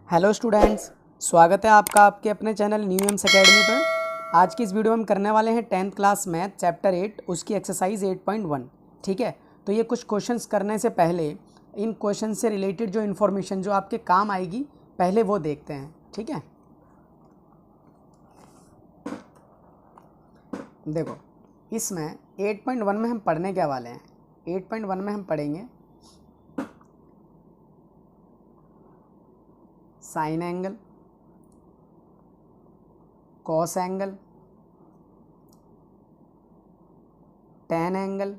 Hello students, स्वागत है आपका आपके अपने चैनल न्यू एम्स अकेडमी पर। आज की इस वीडियो में हम करने वाले हैं 10th क्लास मैथ चैप्टर 8 उसकी एक्सरसाइज 8.1। ठीक है, तो ये कुछ क्वेश्चंस करने से पहले इन क्वेश्चन से रिलेटेड जो इन्फॉर्मेशन जो आपके काम आएगी पहले वो देखते हैं। ठीक है, देखो इसमें 8.1 में हम पढ़ने क्या वाले हैं। 8.1 में हम पढ़ेंगे sign angle, cos angle, ten angle.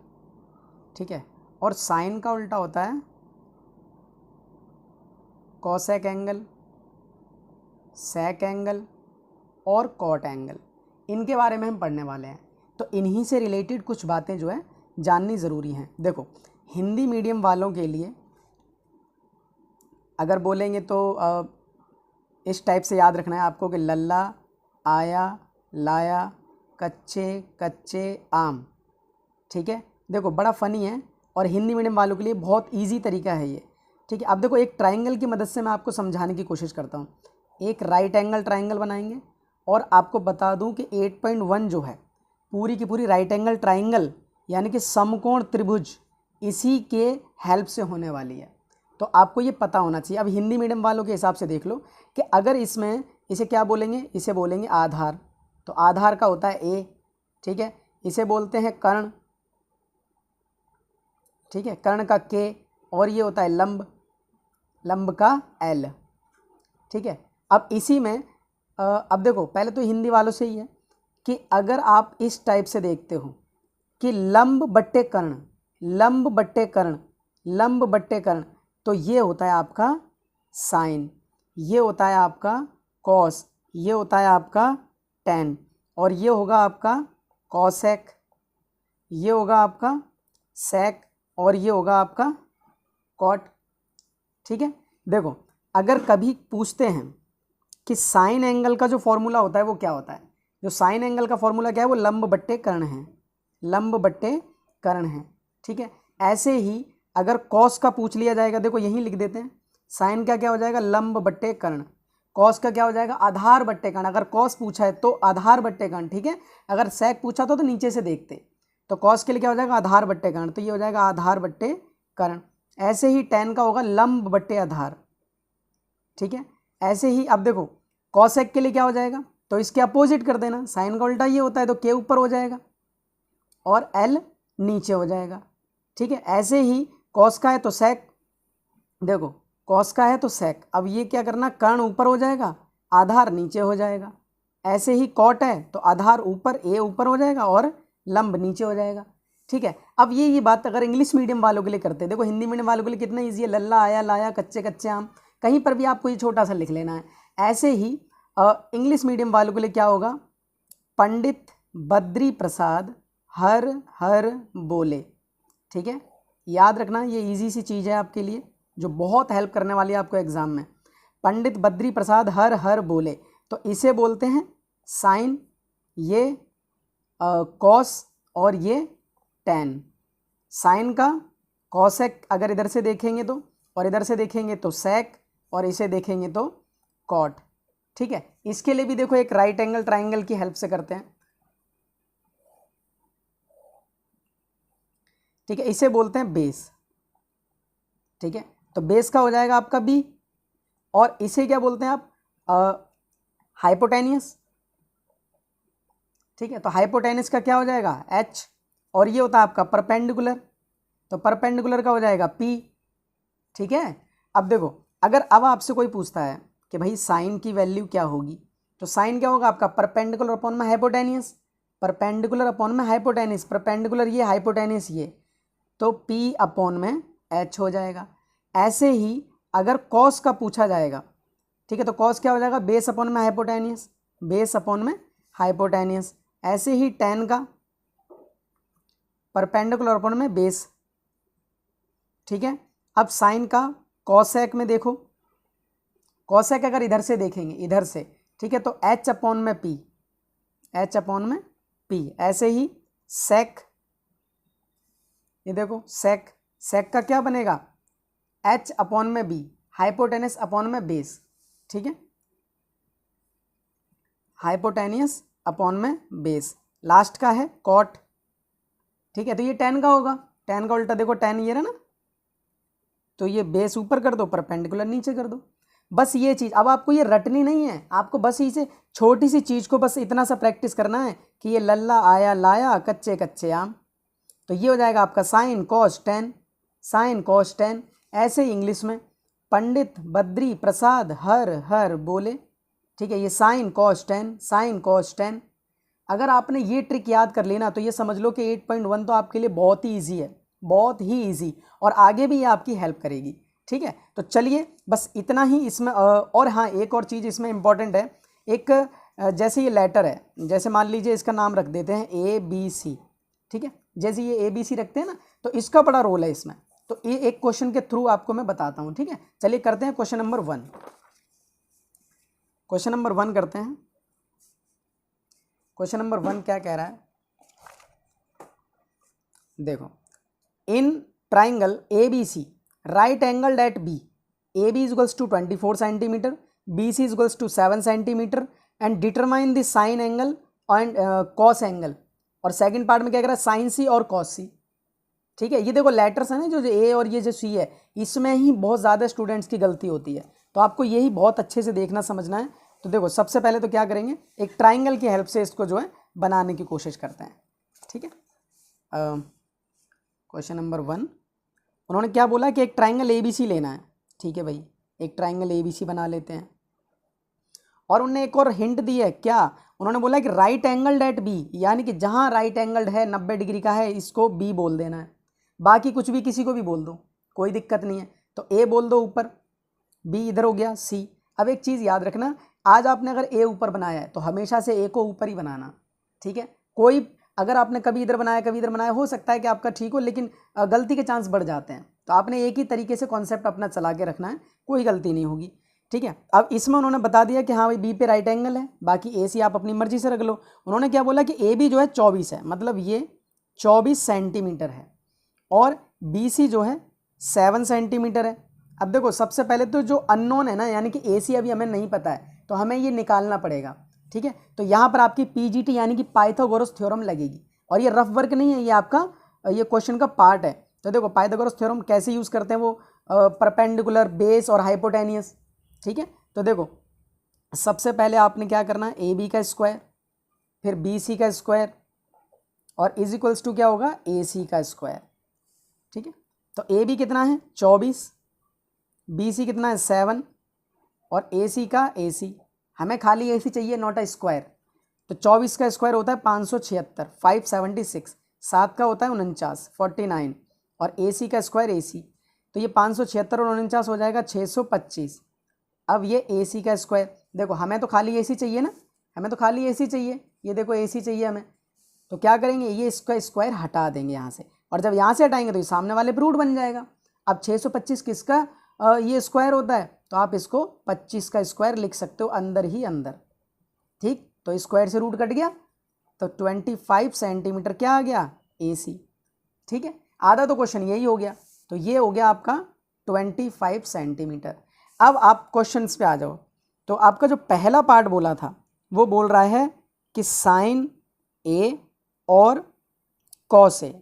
ठीक है, और साइन का उल्टा होता है कॉसेक एंगल, सेक एंगल और कॉट एंगल। इनके बारे में हम पढ़ने वाले हैं। तो इन्हीं से रिलेटेड कुछ बातें जो है जाननी ज़रूरी हैं। देखो हिंदी मीडियम वालों के लिए अगर बोलेंगे तो इस टाइप से याद रखना है आपको कि लल्ला, आया, लाया, कच्चे कच्चे आम। ठीक है, देखो बड़ा फ़नी है और हिंदी मीडियम वालों के लिए बहुत इजी तरीका है ये। ठीक है, अब देखो एक ट्राइंगल की मदद से मैं आपको समझाने की कोशिश करता हूँ। एक राइट एंगल ट्राइंगल बनाएंगे और आपको बता दूँ कि 8.1 जो है पूरी की पूरी राइट एंगल ट्राइंगल यानी कि समकोण त्रिभुज इसी के हेल्प से होने वाली है। तो आपको ये पता होना चाहिए। अब हिंदी मीडियम वालों के हिसाब से देख लो कि अगर इसमें इसे क्या बोलेंगे, इसे बोलेंगे आधार। तो आधार का होता है ए। ठीक है, इसे बोलते हैं कर्ण। ठीक है, कर्ण का के, और ये होता है लंब, लंब का एल। ठीक है, अब इसी में अब देखो पहले तो हिंदी वालों से ही है कि अगर आप इस टाइप से देखते हो कि लंब बट्टे कर्ण, लंब बट्टे कर्ण, लंब बट्टे कर्ण, तो ये होता है आपका साइन, ये होता है आपका कॉस, ये होता है आपका टेन, और ये होगा आपका कॉसेक, ये होगा आपका सेक, और ये होगा आपका कॉट। ठीक है, देखो अगर कभी पूछते हैं कि साइन एंगल का जो फॉर्मूला होता है वो क्या होता है, जो साइन एंगल का फॉर्मूला क्या है, वो लंब बट्टे कर्ण है, लंब बट्टे कर्ण है। ठीक है, ऐसे ही अगर कॉस का पूछ लिया जाएगा, देखो यहीं लिख देते हैं, साइन का क्या हो जाएगा, लंब बट्टे कर्ण, कॉस का क्या हो जाएगा, आधार बट्टे कर्ण। अगर कॉस पूछा है तो आधार बट्टे कर्ण। ठीक है, अगर सेक पूछा तो नीचे से देखते, तो कॉस के लिए क्या हो जाएगा, आधार बट्टे कर्ण, तो ये हो जाएगा आधार बट्टे कर्ण। ऐसे ही टेन का होगा लंब बट्टे आधार। ठीक है, ऐसे ही अब देखो कॉसेक के लिए क्या हो जाएगा, तो इसके अपोजिट कर देना, साइन का उल्टा ये होता है तो के ऊपर हो जाएगा और एल नीचे हो जाएगा। ठीक है, ऐसे ही कॉस का है तो सेक, देखो कॉस का है तो सेक, अब ये क्या करना, कर्ण ऊपर हो जाएगा, आधार नीचे हो जाएगा। ऐसे ही कॉट है तो आधार ऊपर, ए ऊपर हो जाएगा और लंब नीचे हो जाएगा। ठीक है, अब ये बात अगर इंग्लिश मीडियम वालों के लिए करते हैं, देखो हिंदी मीडियम वालों के लिए कितना ईजी है, लल्ला, आया, लाया, कच्चे कच्चे आम, कहीं पर भी आपको ये छोटा सा लिख लेना है। ऐसे ही इंग्लिश मीडियम वालों के लिए क्या होगा, पंडित बद्री प्रसाद हर हर बोले। ठीक है, याद रखना ये इजी सी चीज़ है आपके लिए जो बहुत हेल्प करने वाली है आपको एग्जाम में। पंडित बद्री प्रसाद हर हर बोले, तो इसे बोलते हैं साइन, ये कॉस और ये टेन। साइन का कॉसेक अगर इधर से देखेंगे तो, और इधर से देखेंगे तो सेक, और इसे देखेंगे तो कॉट। ठीक है, इसके लिए भी देखो एक राइट एंगल ट्राइंगल की हेल्प से करते हैं। ठीक है, इसे बोलते हैं बेस। ठीक है, तो बेस का हो जाएगा आपका बी, और इसे क्या बोलते हैं आप, हाइपोटेनियस। ठीक है, तो हाइपोटेनियस का क्या हो जाएगा, एच, और ये होता है आपका परपेंडिकुलर, तो परपेंडिकुलर का हो जाएगा पी। ठीक है, अब देखो अगर अब आपसे कोई पूछता है कि भाई साइन की वैल्यू क्या होगी, तो साइन क्या होगा आपका, परपेंडिकुलर अपॉन में हाइपोटेनियस, परपेंडिकुलर अपॉन में हाइपोटेनियस, परपेंडिकुलर ये, हाइपोटेनियस ये, तो पी अपॉन में एच हो जाएगा। ऐसे ही अगर कॉस का पूछा जाएगा, ठीक है, तो कॉस क्या हो जाएगा, बेस अपॉन में हाइपोटेनियस, बेस अपॉन में हाइपोटेनियस। ऐसे ही टेन का परपेंडिकुलर अपॉन में बेस। ठीक है, अब साइन का कॉसेक में देखो, कॉसेक अगर इधर से देखेंगे, इधर से, ठीक है, तो एच अपॉन में पी, एच अपॉन में पी। ऐसे ही सेक, ये देखो सेक, सेक का क्या बनेगा, एच अपॉन में बी, हाइपोटेनस अपॉन में बेस। ठीक है, हाइपोटेनियस अपॉन में बेस, लास्ट का है कॉट, ठीक है, तो ये tan का होगा, tan का उल्टा देखो tan ये रहा ना, तो ये बेस ऊपर कर दो, परपेंडिकुलर नीचे कर दो, बस ये चीज़। अब आपको ये रटनी नहीं है, आपको बस इसे छोटी सी चीज़ को बस इतना सा प्रैक्टिस करना है कि ये लल्ला आया लाया कच्चे कच्चे आम, तो ये हो जाएगा आपका sign cos ten, sign cos ten. ऐसे ही इंग्लिश में पंडित बद्री प्रसाद हर हर बोले, ठीक है, ये sign cos ten, sign cos ten. अगर आपने ये ट्रिक याद कर लेना तो ये समझ लो कि 8.1 तो आपके लिए बहुत ही ईजी है, बहुत ही ईजी, और आगे भी ये आपकी हेल्प करेगी, ठीक है। तो चलिए बस इतना ही इसमें। और हाँ, एक और चीज़ इसमें इम्पॉर्टेंट है, एक जैसे ये लेटर है, जैसे मान लीजिए इसका नाम रख देते हैं ABC, ठीक है, जैसे ये ABC रखते हैं ना, तो इसका बड़ा रोल है इसमें, तो ये एक क्वेश्चन के थ्रू आपको मैं बताता हूँ, ठीक है। चलिए करते हैं क्वेश्चन नंबर 1, क्वेश्चन नंबर 1 करते हैं। क्वेश्चन नंबर 1 क्या कह रहा है, देखो, in triangle ABC right angled at B, AB equals to 24 centimetre, BC equals to 7 centimetre, and determine the sine angle and cos angle. और सेकंड पार्ट में क्या कह रहा है, साइन C और कॉस C, ठीक है। ये देखो लेटर्स हैं ना, जो A और ये जो C है, इसमें ही बहुत ज़्यादा स्टूडेंट्स की गलती होती है, तो आपको यही बहुत अच्छे से देखना समझना है। तो देखो सबसे पहले तो क्या करेंगे, एक ट्राइंगल की हेल्प से इसको जो है बनाने की कोशिश करते हैं, ठीक है। क्वेश्चन नंबर 1, उन्होंने क्या बोला कि एक ट्राइंगल ABC लेना है, ठीक है भाई, एक ट्राइंगल ABC बना लेते हैं। और उन्होंने एक और हिंट दी है, क्या उन्होंने बोला कि राइट एंगल्ड एट B, यानी कि जहाँ राइट एंगल्ड है 90 डिग्री का है, इसको B बोल देना है, बाकी कुछ भी किसी को भी बोल दो, कोई दिक्कत नहीं है। तो A बोल दो ऊपर, B इधर हो गया, C। अब एक चीज़ याद रखना, आज आपने अगर A ऊपर बनाया है तो हमेशा से A को ऊपर ही बनाना, ठीक है। कोई अगर आपने कभी इधर बनाया कभी इधर बनाया, हो सकता है कि आपका ठीक हो, लेकिन गलती के चांस बढ़ जाते हैं, तो आपने एक ही तरीके से कॉन्सेप्ट अपना चला के रखना है, कोई गलती नहीं होगी, ठीक है। अब इसमें उन्होंने बता दिया कि हाँ भाई B पे राइट एंगल है, बाकी AC आप अपनी मर्जी से रख लो। उन्होंने क्या बोला कि AB जो है 24 है, मतलब ये 24 सेंटीमीटर है, और BC जो है 7 सेंटीमीटर है। अब देखो सबसे पहले तो जो अननोन है ना, यानी कि AC अभी हमें नहीं पता है, तो हमें ये निकालना पड़ेगा, ठीक है। तो यहाँ पर आपकी PGT यानी कि पाइथागोरस थ्योरम लगेगी, और ये रफ वर्क नहीं है, ये आपका ये क्वेश्चन का पार्ट है। तो देखो पाइथागोरस थ्योरम कैसे यूज़ करते हैं, वो परपेंडिकुलर, बेस और हाइपोटेनियस, ठीक है। तो देखो सबसे पहले आपने क्या करना है, AB का स्क्वायर, फिर BC का स्क्वायर, और इज इक्वल्स टू क्या होगा, AC का स्क्वायर, ठीक है। तो AB कितना है 24, BC कितना है 7, और AC का AC, हमें खाली AC चाहिए, नॉट अ स्क्वायर। तो 24 का स्क्वायर होता है 576, 576, 7 का होता है 49, 49, और AC का स्क्वायर AC, तो ये 576 और 49 हो जाएगा 625। अब ये AC का स्क्वायर, देखो हमें तो खाली AC चाहिए ना, हमें तो खाली AC चाहिए, ये देखो AC चाहिए हमें, तो क्या करेंगे, ये इसका स्क्वायर हटा देंगे यहाँ से, और जब यहाँ से हटाएंगे तो ये सामने वाले पे रूट बन जाएगा। अब 625 किसका ये स्क्वायर होता है, तो आप इसको 25 का स्क्वायर लिख सकते हो अंदर ही अंदर, ठीक। तो स्क्वायर से रूट कट गया, तो 25 सेंटीमीटर क्या आ गया, AC, ठीक है। आधा तो क्वेश्चन यही हो गया, तो ये हो गया आपका 25 सेंटीमीटर। अब आप क्वेश्चंस पे आ जाओ, तो आपका जो पहला पार्ट बोला था वो बोल रहा है कि साइन A और कॉस A,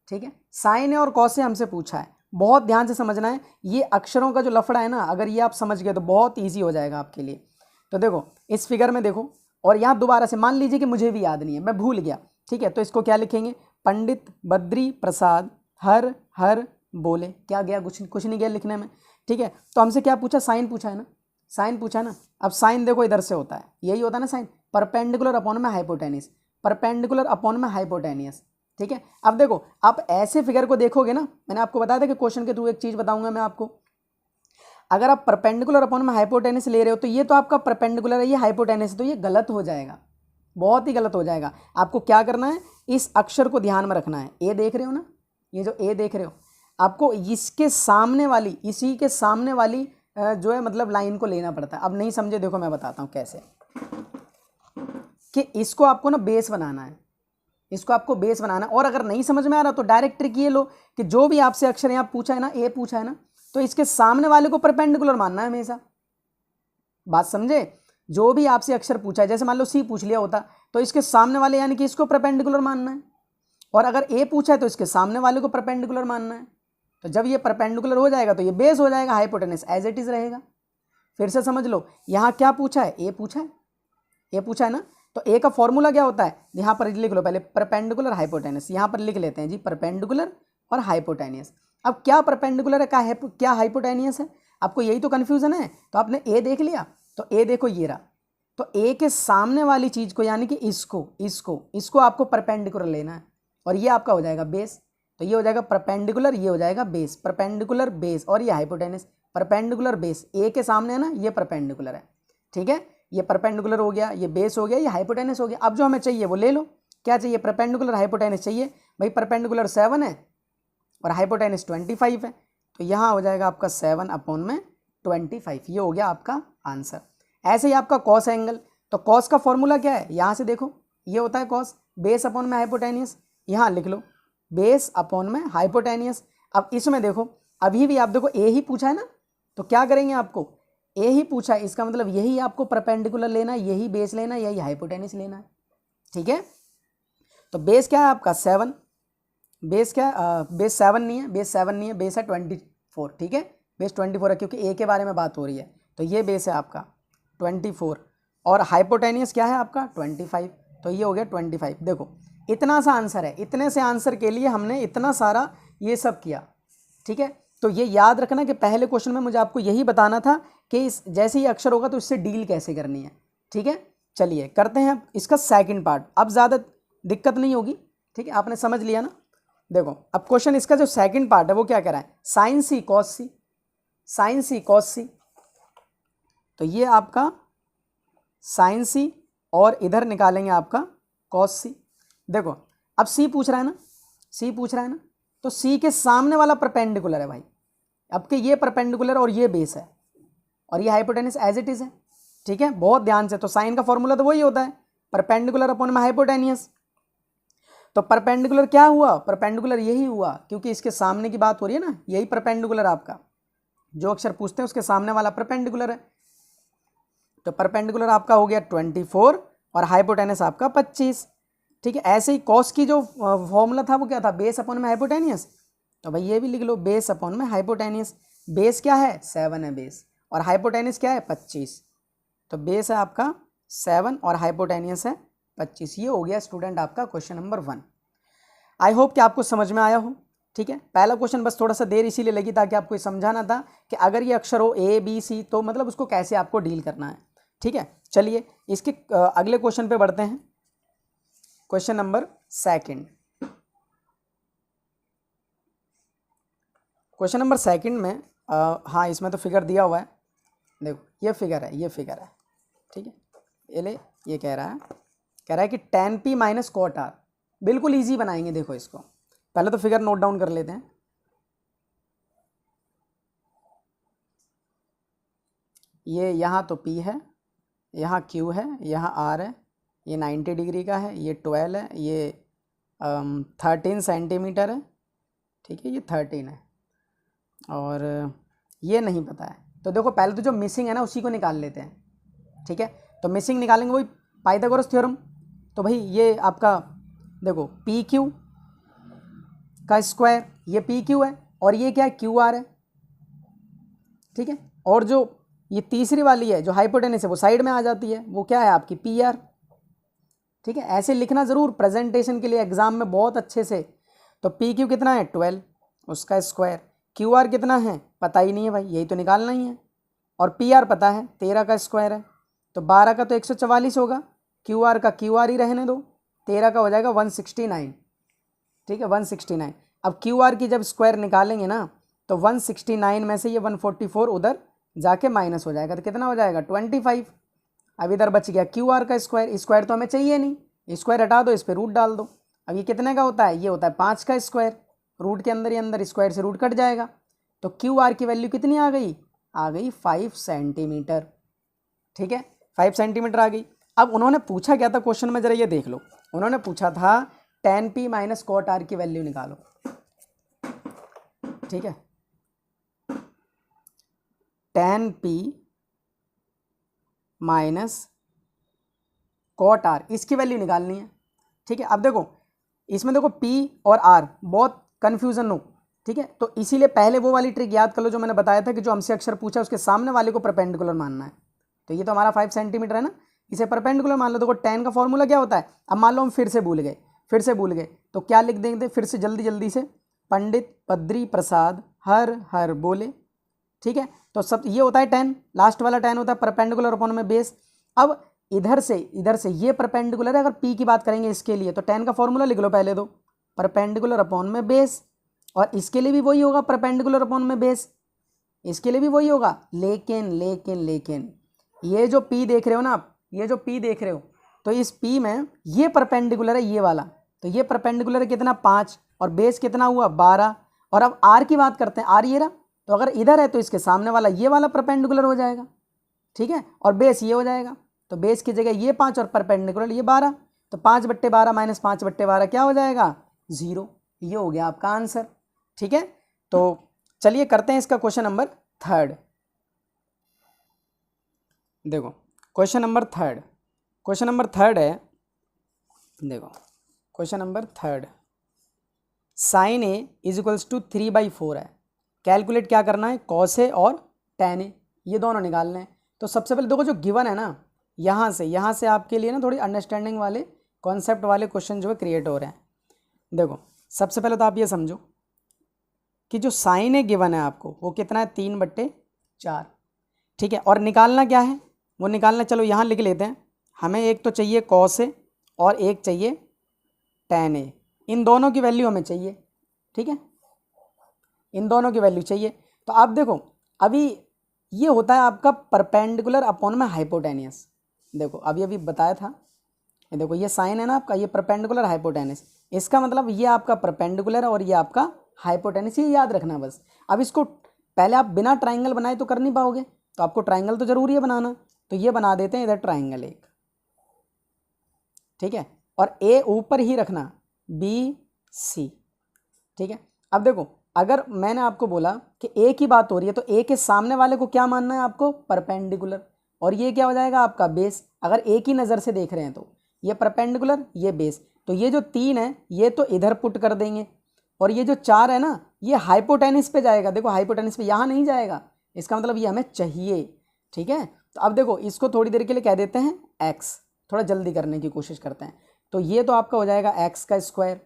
ठीक है, साइन A और कॉस A हमसे पूछा है, बहुत ध्यान से समझना है, ये अक्षरों का जो लफड़ा है ना, अगर ये आप समझ गए तो बहुत ईजी हो जाएगा आपके लिए। तो देखो इस फिगर में देखो, और यहाँ दोबारा से मान लीजिए कि मुझे भी याद नहीं है, मैं भूल गया, ठीक है, तो इसको क्या लिखेंगे, पंडित बद्री प्रसाद हर हर बोले, क्या गया, कुछ नहीं गया लिखने में, ठीक है। तो हमसे क्या पूछा, साइन पूछा है ना, साइन पूछा ना। अब साइन देखो इधर से होता है, यही होता है ना साइन, परपेंडिकुलर अपॉन में हाइपोटेनियस, परपेंडिकुलर अपॉन में हाइपोटेनियस, ठीक है। अब देखो आप ऐसे फिगर को देखोगे ना, मैंने आपको बताया था कि क्वेश्चन के थ्रू एक चीज़ बताऊंगा मैं आपको, अगर आप परपेंडिकुलर अपॉन में हाइपोटेनियस ले रहे हो तो ये तो आपका परपेंडिकुलर है, ये हाइपोटेनियस है, तो ये गलत हो जाएगा, बहुत ही गलत हो जाएगा। आपको क्या करना है, इस अक्षर को ध्यान में रखना है, ए देख रहे हो ना, ये जो ए देख रहे हो, आपको इसके सामने वाली, इसी के सामने वाली जो है मतलब लाइन को लेना पड़ता है। अब नहीं समझे, देखो मैं बताता हूँ कैसे, कि इसको आपको ना बेस बनाना है, इसको आपको बेस बनाना है। और अगर नहीं समझ में आ रहा तो डायरेक्ट ट्रिक ये लो कि जो भी आपसे अक्षर यहाँ पूछा है ना, ए पूछा है ना, तो इसके सामने वाले को परपेंडिकुलर मानना है हमेशा, बात समझे? जो भी आपसे अक्षर पूछा है, जैसे मान लो सी पूछ लिया होता तो इसके सामने वाले यानी कि इसको परपेंडिकुलर मानना है, और अगर ए पूछा है तो इसके सामने वाले को परपेंडिकुलर मानना है। तो जब ये परपेंडिकुलर हो जाएगा तो ये बेस हो जाएगा, हाइपोटेनस एज इट इज रहेगा। फिर से समझ लो, यहाँ क्या पूछा है? ए पूछा है, ए पूछा है ना, तो ए का फॉर्मूला क्या होता है? यहाँ पर लिख लो पहले, परपेंडिकुलर हाइपोटेनस। यहाँ पर लिख लेते हैं जी परपेंडिकुलर और हाइपोटेनियस। अब क्या परपेंडिकुलर है, क्या हाइपोटेनियस है? आपको यही तो कन्फ्यूजन है। तो आपने ए देख लिया, तो ए देखो ये रहा, तो ए के सामने वाली चीज को यानी कि इसको आपको परपेंडिकुलर लेना है, और ये आपका हो जाएगा बेस। तो ये हो जाएगा परपेंडिकुलर, ये हो जाएगा बेस, परपेंडिकुलर बेस, और ये हाइपोटेनस। परपेंडिकुलर बेस ए के सामने है ना, ये परपेंडिकुलर है, ठीक है। ये परपेंडिकुलर हो गया, ये बेस हो गया, ये हाइपोटेनस हो गया। अब जो हमें चाहिए वो ले लो, क्या चाहिए? परपेंडिकुलर हाइपोटेनस चाहिए। भाई परपेंडिकुलर 7 है और हाइपोटेनस 25 है, तो यहाँ हो जाएगा आपका 7/25। ये हो गया आपका आंसर। ऐसे ही आपका कॉस एंगल, तो कॉस का फॉर्मूला क्या है? यहाँ से देखो, ये होता है कॉस, बेस अपॉन में हाइपोटेनियस। यहाँ लिख लो बेस अपॉन में हाइपोटेनियस। अब इसमें देखो, अभी भी आप देखो ए ही पूछा है ना, तो क्या करेंगे? आपको ए ही पूछा है, इसका मतलब यही आपको परपेंडिकुलर लेना है, यही बेस लेना है, यही हाइपोटेनियस लेना है, ठीक है। तो बेस क्या है आपका? 7। बेस क्या? बेस 7 नहीं है, बेस 7 नहीं है, बेस है 24, ठीक है। बेस 24 है क्योंकि ए के बारे में बात हो रही है, तो ये बेस है आपका 24, और हाइपोटेनियस क्या है आपका? 25। तो ये हो गया 25। देखो इतना सा आंसर है, इतने से आंसर के लिए हमने इतना सारा ये सब किया, ठीक है। तो ये याद रखना कि पहले क्वेश्चन में मुझे आपको यही बताना था कि इस जैसे ही अक्षर होगा तो इससे डील कैसे करनी है, ठीक है। चलिए करते हैं इसका सेकंड पार्ट। अब ज़्यादा दिक्कत नहीं होगी, ठीक है, आपने समझ लिया ना। देखो अब क्वेश्चन इसका जो सेकंड पार्ट है वो क्या कह रहा है? साइन सी कॉस सी, साइन सी कॉस सी। तो ये आपका साइन सी, और इधर निकालेंगे आपका कॉस सी। देखो अब सी पूछ रहा है ना, सी पूछ रहा है ना, तो सी के सामने वाला परपेंडिकुलर है भाई। अब के ये परपेंडिकुलर और ये बेस है, और ये हाइपोटेनस एज इट इज है, ठीक है। बहुत ध्यान से, तो साइन का फॉर्मूला तो वही होता है, परपेंडिकुलर अपॉन में हाइपोटेनियस। तो परपेंडिकुलर क्या हुआ? परपेंडिकुलर यही हुआ, क्योंकि इसके सामने की बात हो रही है ना, यही परपेंडिकुलर आपका, जो अक्षर पूछते हैं उसके सामने वाला परपेंडिकुलर है। तो परपेंडिकुलर आपका हो गया 24 और हाइपोटेनस आपका 25, ठीक है। ऐसे ही कॉस की जो फॉर्मूला था वो क्या था? बेस अपॉन में हाइपोटेनियस। तो भाई ये भी लिख लो, बेस अपॉन में हाइपोटेनियस। बेस क्या है? 7 है बेस, और हाइपोटेनियस क्या है? 25। तो बेस है आपका 7 और हाइपोटेनियस है 25। ये हो गया स्टूडेंट आपका क्वेश्चन नंबर 1। आई होप कि आपको समझ में आया हो, ठीक है। पहला क्वेश्चन बस थोड़ा सा देर इसीलिए लगी ताकि आपको ये समझाना था कि अगर ये अक्षर हो ए बी सी तो मतलब उसको कैसे आपको डील करना है, ठीक है। चलिए इसके अगले क्वेश्चन पे बढ़ते हैं। Question number second. Question number second में हाँ इसमें तो फिगर दिया हुआ है, देखो ये फिगर है, ये फिगर है, ठीक है। ये कह रहा है कि tan p minus cot R. बिल्कुल इजी बनाएंगे, देखो इसको पहले तो फिगर नोट डाउन कर लेते हैं। ये यहाँ तो p है, यहाँ q है, यहाँ r है, ये 90 डिग्री का है, ये 12 है, ये 13 सेंटीमीटर है, ठीक है, ये 13 है, और ये नहीं पता है। तो देखो पहले तो जो मिसिंग है ना उसी को निकाल लेते हैं, ठीक है। तो मिसिंग निकालेंगे वही पाइथागोरस थ्योरम। तो भाई ये आपका देखो पी क्यू का स्क्वायर, ये पी क्यू है, और ये क्या है? क्यू आर है, ठीक है। और जो ये तीसरी वाली है जो हाइपोटेनस है वो साइड में आ जाती है, वो क्या है आपकी? पी आर, ठीक है। ऐसे लिखना ज़रूर प्रेजेंटेशन के लिए एग्जाम में बहुत अच्छे से। तो पी क्यू कितना है? 12, उसका स्क्वायर। क्यू आर कितना है? पता ही नहीं है भाई, यही तो निकालना ही है। और पी आर पता है, 13 का स्क्वायर है, तो 12 का तो 144 होगा, क्यू आर का क्यू आर ही रहने दो, 13 का हो जाएगा 169, ठीक है, 169। अब क्यू आर की जब स्क्वायर निकालेंगे ना तो 169 में से ये 144 उधर जाके माइनस हो जाएगा, तो कितना हो जाएगा? 25। अब इधर बच गया क्यू आर का स्क्वायर, स्क्वायर तो हमें चाहिए नहीं, स्क्वायर हटा दो, इस पर रूट डाल दो। अब ये कितने का होता है? ये होता है 5 का स्क्वायर, रूट के अंदर ही अंदर स्क्वायर से रूट कट जाएगा, तो क्यू आर की वैल्यू कितनी आ गई? आ गई 5 सेंटीमीटर, ठीक है, 5 सेंटीमीटर आ गई। अब उन्होंने पूछा क्या था क्वेश्चन में, जरा ये देख लो। उन्होंने पूछा था tan p minus cot R की वैल्यू निकालो, ठीक है। tan p minus cot R, इसकी वैल्यू निकालनी है। ठीक है, अब देखो इसमें देखो P और R बहुत कन्फ्यूजन हो। ठीक है, तो इसीलिए पहले वो वाली ट्रिक याद कर लो जो मैंने बताया था कि जो हमसे अक्षर पूछा उसके सामने वाले को परपेंडिकुलर मानना है। तो ये तो हमारा 5 सेंटीमीटर है ना, इसे परपेंडिकुलर मान लो। देखो tan का फॉर्मूला क्या होता है, अब मान लो हम फिर से भूल गए तो क्या लिख देंगे फिर से जल्दी से, पंडित बद्री प्रसाद हर हर बोले। ठीक है, तो सब ये होता है tan, लास्ट वाला tan होता है परपेंडिकुलर अपॉन में बेस। अब इधर से ये परपेंडिकुलर है, अगर P की बात करेंगे इसके लिए तो tan का फॉर्मूला लिख लो पहले, तो परपेंडिकुलर अपॉन में बेस, और इसके लिए भी वही होगा परपेंडिकुलर अपॉन में बेस, इसके लिए भी वही होगा। लेकिन ये जो P देख रहे हो ना आप, ये जो P देख रहे हो, तो इस P में ये परपेंडिकुलर है ये वाला, तो ये परपेंडिकुलर है कितना 5, और बेस कितना हुआ 12। और अब R की बात करते हैं, R ये रहा, तो अगर इधर है तो इसके सामने वाला ये वाला परपेंडिकुलर हो जाएगा। ठीक है, और बेस ये हो जाएगा, तो बेस की जगह ये 5 और परपेंडिकुलर ये 12, तो 5/12 माइनस 5/12 क्या हो जाएगा 0। ये हो गया आपका आंसर। ठीक है, तो चलिए करते हैं इसका क्वेश्चन नंबर 3। देखो क्वेश्चन नंबर 3 है, देखो क्वेश्चन नंबर 3, sin A = 3/4 है। कैलकुलेट क्या करना है, cos A और tan A, ये दोनों निकालने हैं। तो सबसे पहले देखो जो गिवन है ना, यहाँ से आपके लिए ना थोड़ी अंडरस्टैंडिंग वाले कॉन्सेप्ट वाले क्वेश्चन जो है क्रिएट हो रहे हैं। देखो सबसे पहले तो आप ये समझो कि जो साइन ए गिवन है आपको वो कितना है 3/4। ठीक है, और निकालना क्या है, वो निकालना चलो यहाँ लिख लेते हैं। हमें एक तो चाहिए कॉस ए और एक चाहिए टैन ए, इन दोनों की वैल्यू हमें चाहिए। ठीक है, इन दोनों की वैल्यू चाहिए। तो आप देखो अभी ये होता है आपका परपेंडिकुलर अपॉन में हाइपोटेनियस। देखो अभी बताया था, ये देखो ये साइन है ना आपका, ये परपेंडिकुलर हाइपोटेनियस, इसका मतलब ये आपका परपेंडिकुलर है और ये आपका हाइपोटेनियस, ये याद रखना बस। अब इसको पहले आप बिना ट्राइंगल बनाए तो कर नहीं पाओगे, तो आपको ट्राइंगल तो जरूरी है बनाना, तो ये बना देते हैं इधर ट्राइंगल एक। ठीक है, और ए ऊपर ही रखना BC। ठीक है, अब देखो अगर मैंने आपको बोला कि ए की बात हो रही है तो ए के सामने वाले को क्या मानना है आपको परपेंडिकुलर, और ये क्या हो जाएगा आपका बेस। अगर ए की नज़र से देख रहे हैं तो ये परपेंडिकुलर ये बेस, तो ये जो 3 है ये तो इधर पुट कर देंगे, और ये जो 4 है ना ये हाइपोटेनिस पे जाएगा। देखो हाइपोटेनिस पे यहाँ नहीं जाएगा, इसका मतलब ये हमें चाहिए। ठीक है, तो अब देखो इसको थोड़ी देर के लिए कह देते हैं x, थोड़ा जल्दी करने की कोशिश करते हैं। तो ये तो आपका हो जाएगा x²।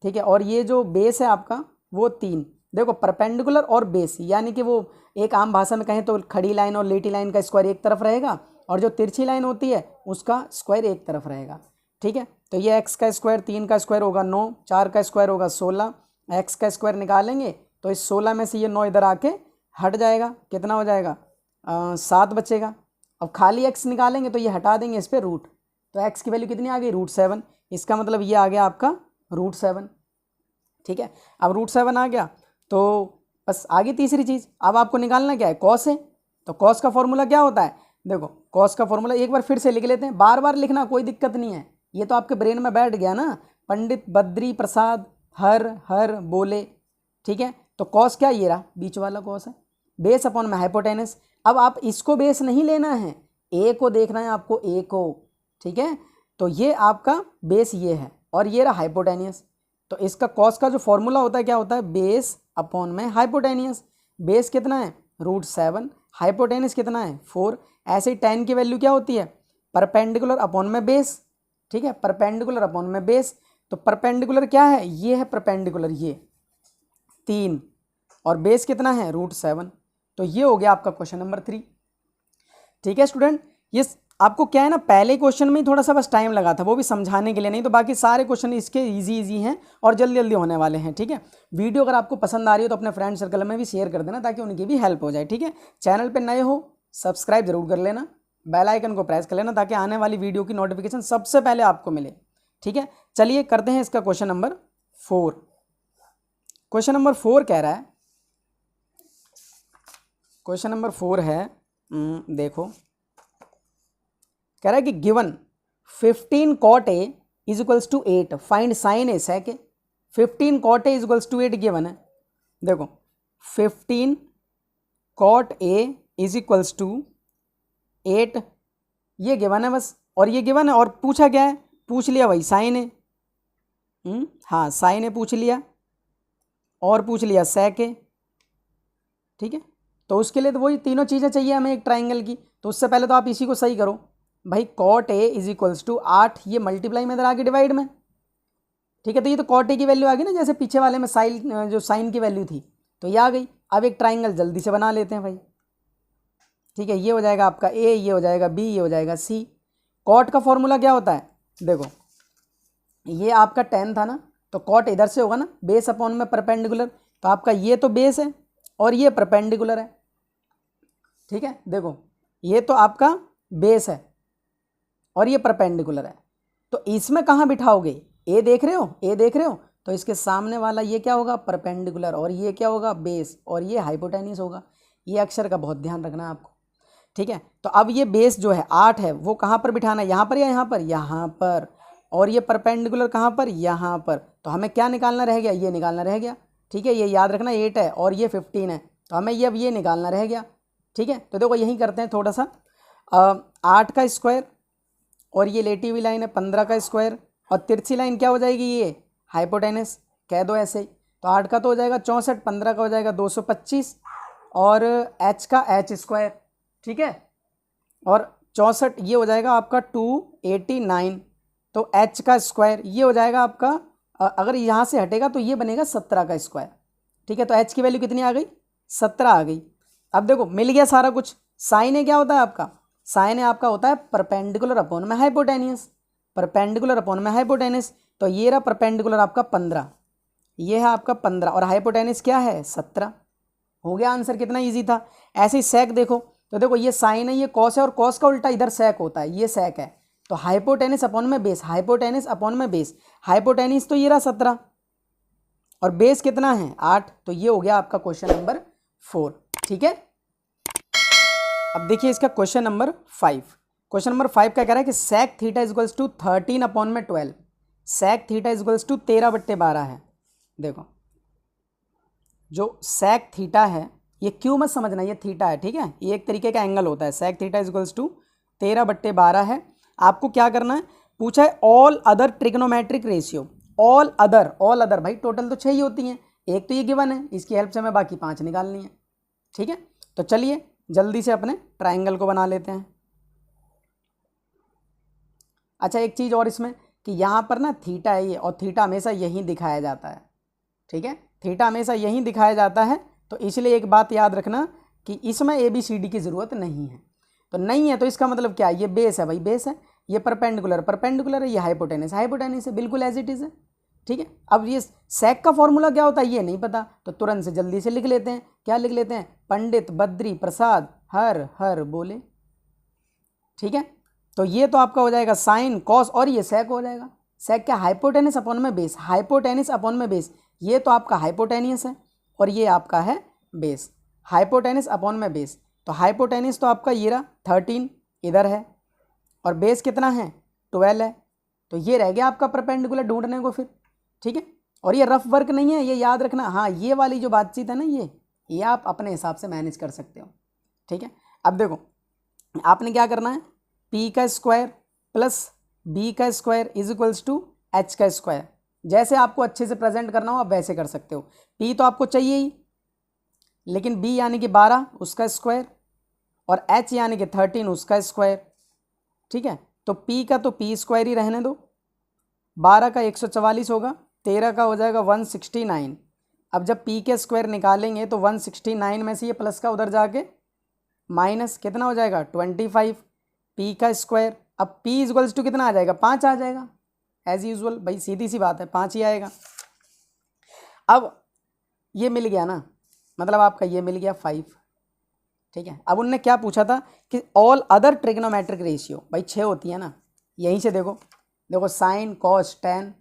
ठीक है, और ये जो बेस है आपका वो 3। देखो परपेंडिकुलर और बेस, यानी कि वो एक आम भाषा में कहें तो खड़ी लाइन और लेटी लाइन का स्क्वायर एक तरफ रहेगा, और जो तिरछी लाइन होती है उसका स्क्वायर एक तरफ रहेगा। ठीक है, तो ये x², 3 का स्क्वायर होगा 9, 4 का स्क्वायर होगा 16, x का स्क्वायर निकालेंगे तो इस 16 में से ये 9 इधर आके हट जाएगा, कितना हो जाएगा 7 बचेगा। अब खाली x निकालेंगे तो ये हटा देंगे इस पर रूट, तो x की वैल्यू कितनी आ गई √7, इसका मतलब ये आ गया आपका √7। ठीक है, अब √7 आ गया तो बस आगे तीसरी चीज़, अब आपको निकालना क्या है कॉस है। तो कॉस का फॉर्मूला क्या होता है, देखो कॉस का फॉर्मूला एक बार फिर से लिख लेते हैं, बार बार लिखना कोई दिक्कत नहीं है, ये तो आपके ब्रेन में बैठ गया ना, पंडित बद्री प्रसाद हर हर बोले। ठीक है, तो कॉस क्या ये रहा बीच वाला कॉस है, बेस अपॉन में हाइपोटेनस। अब आप इसको बेस नहीं लेना है, ए को देखना है आपको, ए को। ठीक है, तो ये आपका बेस ये है और ये रहा हाइपोटेनियस। तो इसका कॉस का जो फॉर्मूला होता है क्या होता है, बेस अपॉन में हाइपोटेनियस। बेस कितना है √7, हाइपोटेनियस कितना है 4। ऐसे ही tan की वैल्यू क्या होती है परपेंडिकुलर अपॉन में बेस। ठीक है, परपेंडिकुलर अपॉन में बेस, तो परपेंडिकुलर क्या है, ये है परपेंडिकुलर ये 3, और बेस कितना है √7। तो ये हो गया आपका क्वेश्चन नंबर 3। ठीक है स्टूडेंट, ये आपको क्या है ना पहले क्वेश्चन में ही थोड़ा सा बस टाइम लगा था, वो भी समझाने के लिए, नहीं तो बाकी सारे क्वेश्चन इसके इजी हैं और जल्दी जल्दी होने वाले हैं। ठीक है, वीडियो अगर आपको पसंद आ रही हो तो अपने फ्रेंड सर्कल में भी शेयर कर देना ताकि उनकी भी हेल्प हो जाए। ठीक है, चैनल पे नए हो सब्सक्राइब जरूर कर लेना, बेल आइकन को प्रेस कर लेना ताकि आने वाली वीडियो की नोटिफिकेशन सबसे पहले आपको मिले। ठीक है, चलिए करते हैं इसका क्वेश्चन नंबर 4। क्वेश्चन नंबर 4 कह रहा है, क्वेश्चन नंबर 4 है, देखो कह रहा है कि given 15 cot A = 8 find sine A sec. 15 cot A = 8 given है। देखो 15 cot A = 8 ये गिवन है बस, और ये गिवन है, और पूछा क्या है, पूछ लिया भाई साइन है, हाँ साइन है पूछ लिया, और पूछ लिया सेक है, ठीक है। तो उसके लिए तो वही तीनों चीज़ें चाहिए हमें एक ट्राइंगल की। तो उससे पहले तो आप इसी को सही करो भाई, cot A is equals to 8, ये मल्टीप्लाई में इधर आगे डिवाइड में, ठीक है। तो ये तो कॉट ए की वैल्यू आ गई ना, जैसे पीछे वाले में साइन जो साइन की वैल्यू थी तो ये आ गई। अब एक ट्राइंगल जल्दी से बना लेते हैं भाई, ठीक है। ये हो जाएगा आपका ए, ये हो जाएगा बी, ये हो जाएगा सी। कॉट का फॉर्मूला क्या होता है, देखो ये आपका 10 था ना, तो कॉट इधर से होगा ना, बेस अपॉन में परपेंडिकुलर, तो आपका ये तो बेस है और ये परपेंडिकुलर है, ठीक है। देखो ये तो आपका बेस है और ये परपेंडिकुलर है, तो इसमें कहाँ बिठाओगे, ए देख रहे हो, ए देख रहे हो, तो इसके सामने वाला ये क्या होगा, परपेंडिकुलर, और ये क्या होगा, बेस, और ये हाइपोटेन्यूस होगा। ये अक्षर का बहुत ध्यान रखना है आपको, ठीक है। तो अब ये बेस जो है 8 है, वो कहाँ पर बिठाना है, यहाँ पर या यहाँ पर, यहाँ पर, और ये परपेंडिकुलर कहाँ पर, यहाँ पर। तो हमें क्या निकालना रह गया, ये निकालना रह गया, ठीक है। ये याद रखना 8 है और ये 15 है, तो हमें ये अब ये निकालना रह गया, ठीक है। तो देखो यही करते हैं थोड़ा सा, 8 का स्क्वायर, और ये लेटी हुई लाइन है 15 का स्क्वायर, और तिरछी लाइन क्या हो जाएगी, ये हाइपोटेनस, कह दो ऐसे ही। तो 8 का तो हो जाएगा 64, 15 का हो जाएगा 225, और h का h स्क्वायर, ठीक है, और 64 ये हो जाएगा आपका 289, तो h का स्क्वायर ये हो जाएगा आपका, अगर यहाँ से हटेगा तो ये बनेगा 17 का स्क्वायर, ठीक है। तो h की वैल्यू कितनी आ गई, 17 आ गई। अब देखो मिल गया सारा कुछ। साइन है क्या होता है आपका, साइन है आपका होता है परपेंडिकुलर अपॉन में हाइपोटेनियस, परपेंडिकुलर अपॉन में हाइपोटेनियस। तो ये रहा परपेंडिकुलर आपका 15, ये है आपका 15, और हाइपोटेनियस क्या है 17। हो गया आंसर, कितना इजी था। ऐसे ही सेक देखो, तो देखो ये साइन है, ये कॉस है, और कॉस का उल्टा इधर सेक होता है, ये सेक है। तो हाइपोटेनिस अपॉन में बेस, हाइपोटेनिस अपॉन में बेस, हाइपोटेनिस तो ये रहा 17 और बेस कितना है 8, तो ये हो गया आपका क्वेश्चन नंबर 4, ठीक है। अब देखिए इसका क्वेश्चन नंबर 5। क्वेश्चन नंबर 5 क्या कह रहा है कि sec theta equals to 13 upon में 12, सेक थीटा इक्वल्स टू 13/12 है। देखो जो सेक थीटा है, ये क्यों मत समझना, ये थीटा है, ठीक है, ये एक तरीके का एंगल होता है। सेक थीटा इक्वल्स टू 13/12 है। आपको क्या करना है, पूछा है all other trigonometric ratio, all other भाई टोटल तो 6 ही होती हैं, एक तो ये गिवन है, इसकी हेल्प से हमें बाकी 5 निकालनी है, ठीक है। तो चलिए जल्दी से अपने ट्राइंगल को बना लेते हैं। अच्छा एक चीज़ और इसमें कि यहाँ पर ना थीटा है ये, और थीटा हमेशा यहीं दिखाया जाता है, ठीक है, थीटा हमेशा यहीं दिखाया जाता है। तो इसलिए एक बात याद रखना कि इसमें ABCD की ज़रूरत नहीं है। तो नहीं है तो इसका मतलब क्या है, ये बेस है भाई, बेस है, ये परपेंडिकुलर है, ये हाइपोटेनिस है, बिल्कुल एज इट इज़ है, ठीक है। अब ये सेक का फॉर्मूला क्या होता है ये नहीं पता, तो तुरंत से जल्दी से लिख लेते हैं। क्या लिख लेते हैं, पंडित बद्री प्रसाद हर हर बोले, ठीक है। तो ये तो आपका हो जाएगा साइन कॉस, और ये सेक हो जाएगा। सेक क्या, हाइपोटेनिस अपॉन में बेस, हाइपोटेनिस अपॉन में बेस, ये तो आपका हाइपोटेनियस है और ये आपका है बेस, हाइपोटेनिस अपॉन में बेस। तो हाइपोटेनिस तो आपका ये रहा 13 इधर है, और बेस कितना है 12 है, तो ये रह गया आपका परपेंडिकुलर ढूंढने को फिर, ठीक है। और ये रफ वर्क नहीं है, ये याद रखना, हाँ ये वाली जो बातचीत है ना, ये आप अपने हिसाब से मैनेज कर सकते हो, ठीक है। अब देखो आपने क्या करना है, p का स्क्वायर प्लस b का square is equals to h का स्क्वायर, जैसे आपको अच्छे से प्रेजेंट करना हो आप वैसे कर सकते हो। p तो आपको चाहिए ही, लेकिन b यानी कि 12 उसका स्क्वायर, और h यानी कि 13 उसका स्क्वायर, ठीक है। तो p का तो p स्क्वायर ही रहने दो, 12 का 144 होगा, 13 का हो जाएगा 169। अब जब p के स्क्वायर निकालेंगे तो 169 में से ये प्लस का उधर जाके माइनस कितना हो जाएगा 25, p का स्क्वायर। अब p इक्वल्स टू कितना आ जाएगा 5 आ जाएगा, एज यूजुअल भाई सीधी सी बात है 5 ही आएगा। अब ये मिल गया ना, मतलब आपका ये मिल गया 5, ठीक है। अब उनने क्या पूछा था कि ऑल अदर ट्रिग्नोमेट्रिक रेशियो, भाई 6 होती है ना, यहीं से देखो sine cos tan